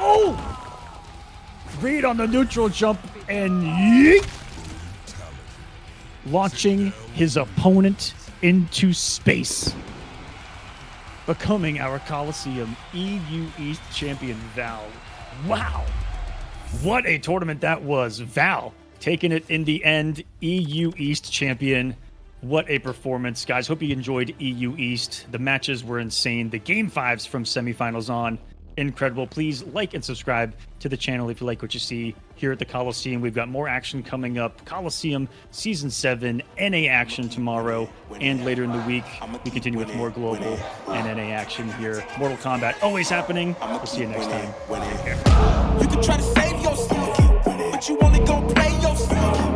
Oh! Read on the neutral jump and yeet. Launching his opponent into space. Becoming our Kolosseum EU East champion, Val. Wow. What a tournament that was. Val taking it in the end. EU East champion. What a performance. Guys, hope you enjoyed EU East. The matches were insane. The game 5s from semifinals on. Incredible. Please like and subscribe to the channel if you like what you see here at the Kolosseum. We've got more action coming up. Kolosseum Season 7, NA action tomorrow, and later in the week, we continue with more global and NA action here. Mortal Kombat always happening. We'll see you next time. You can try to save yourself, but you only gonna play yourself.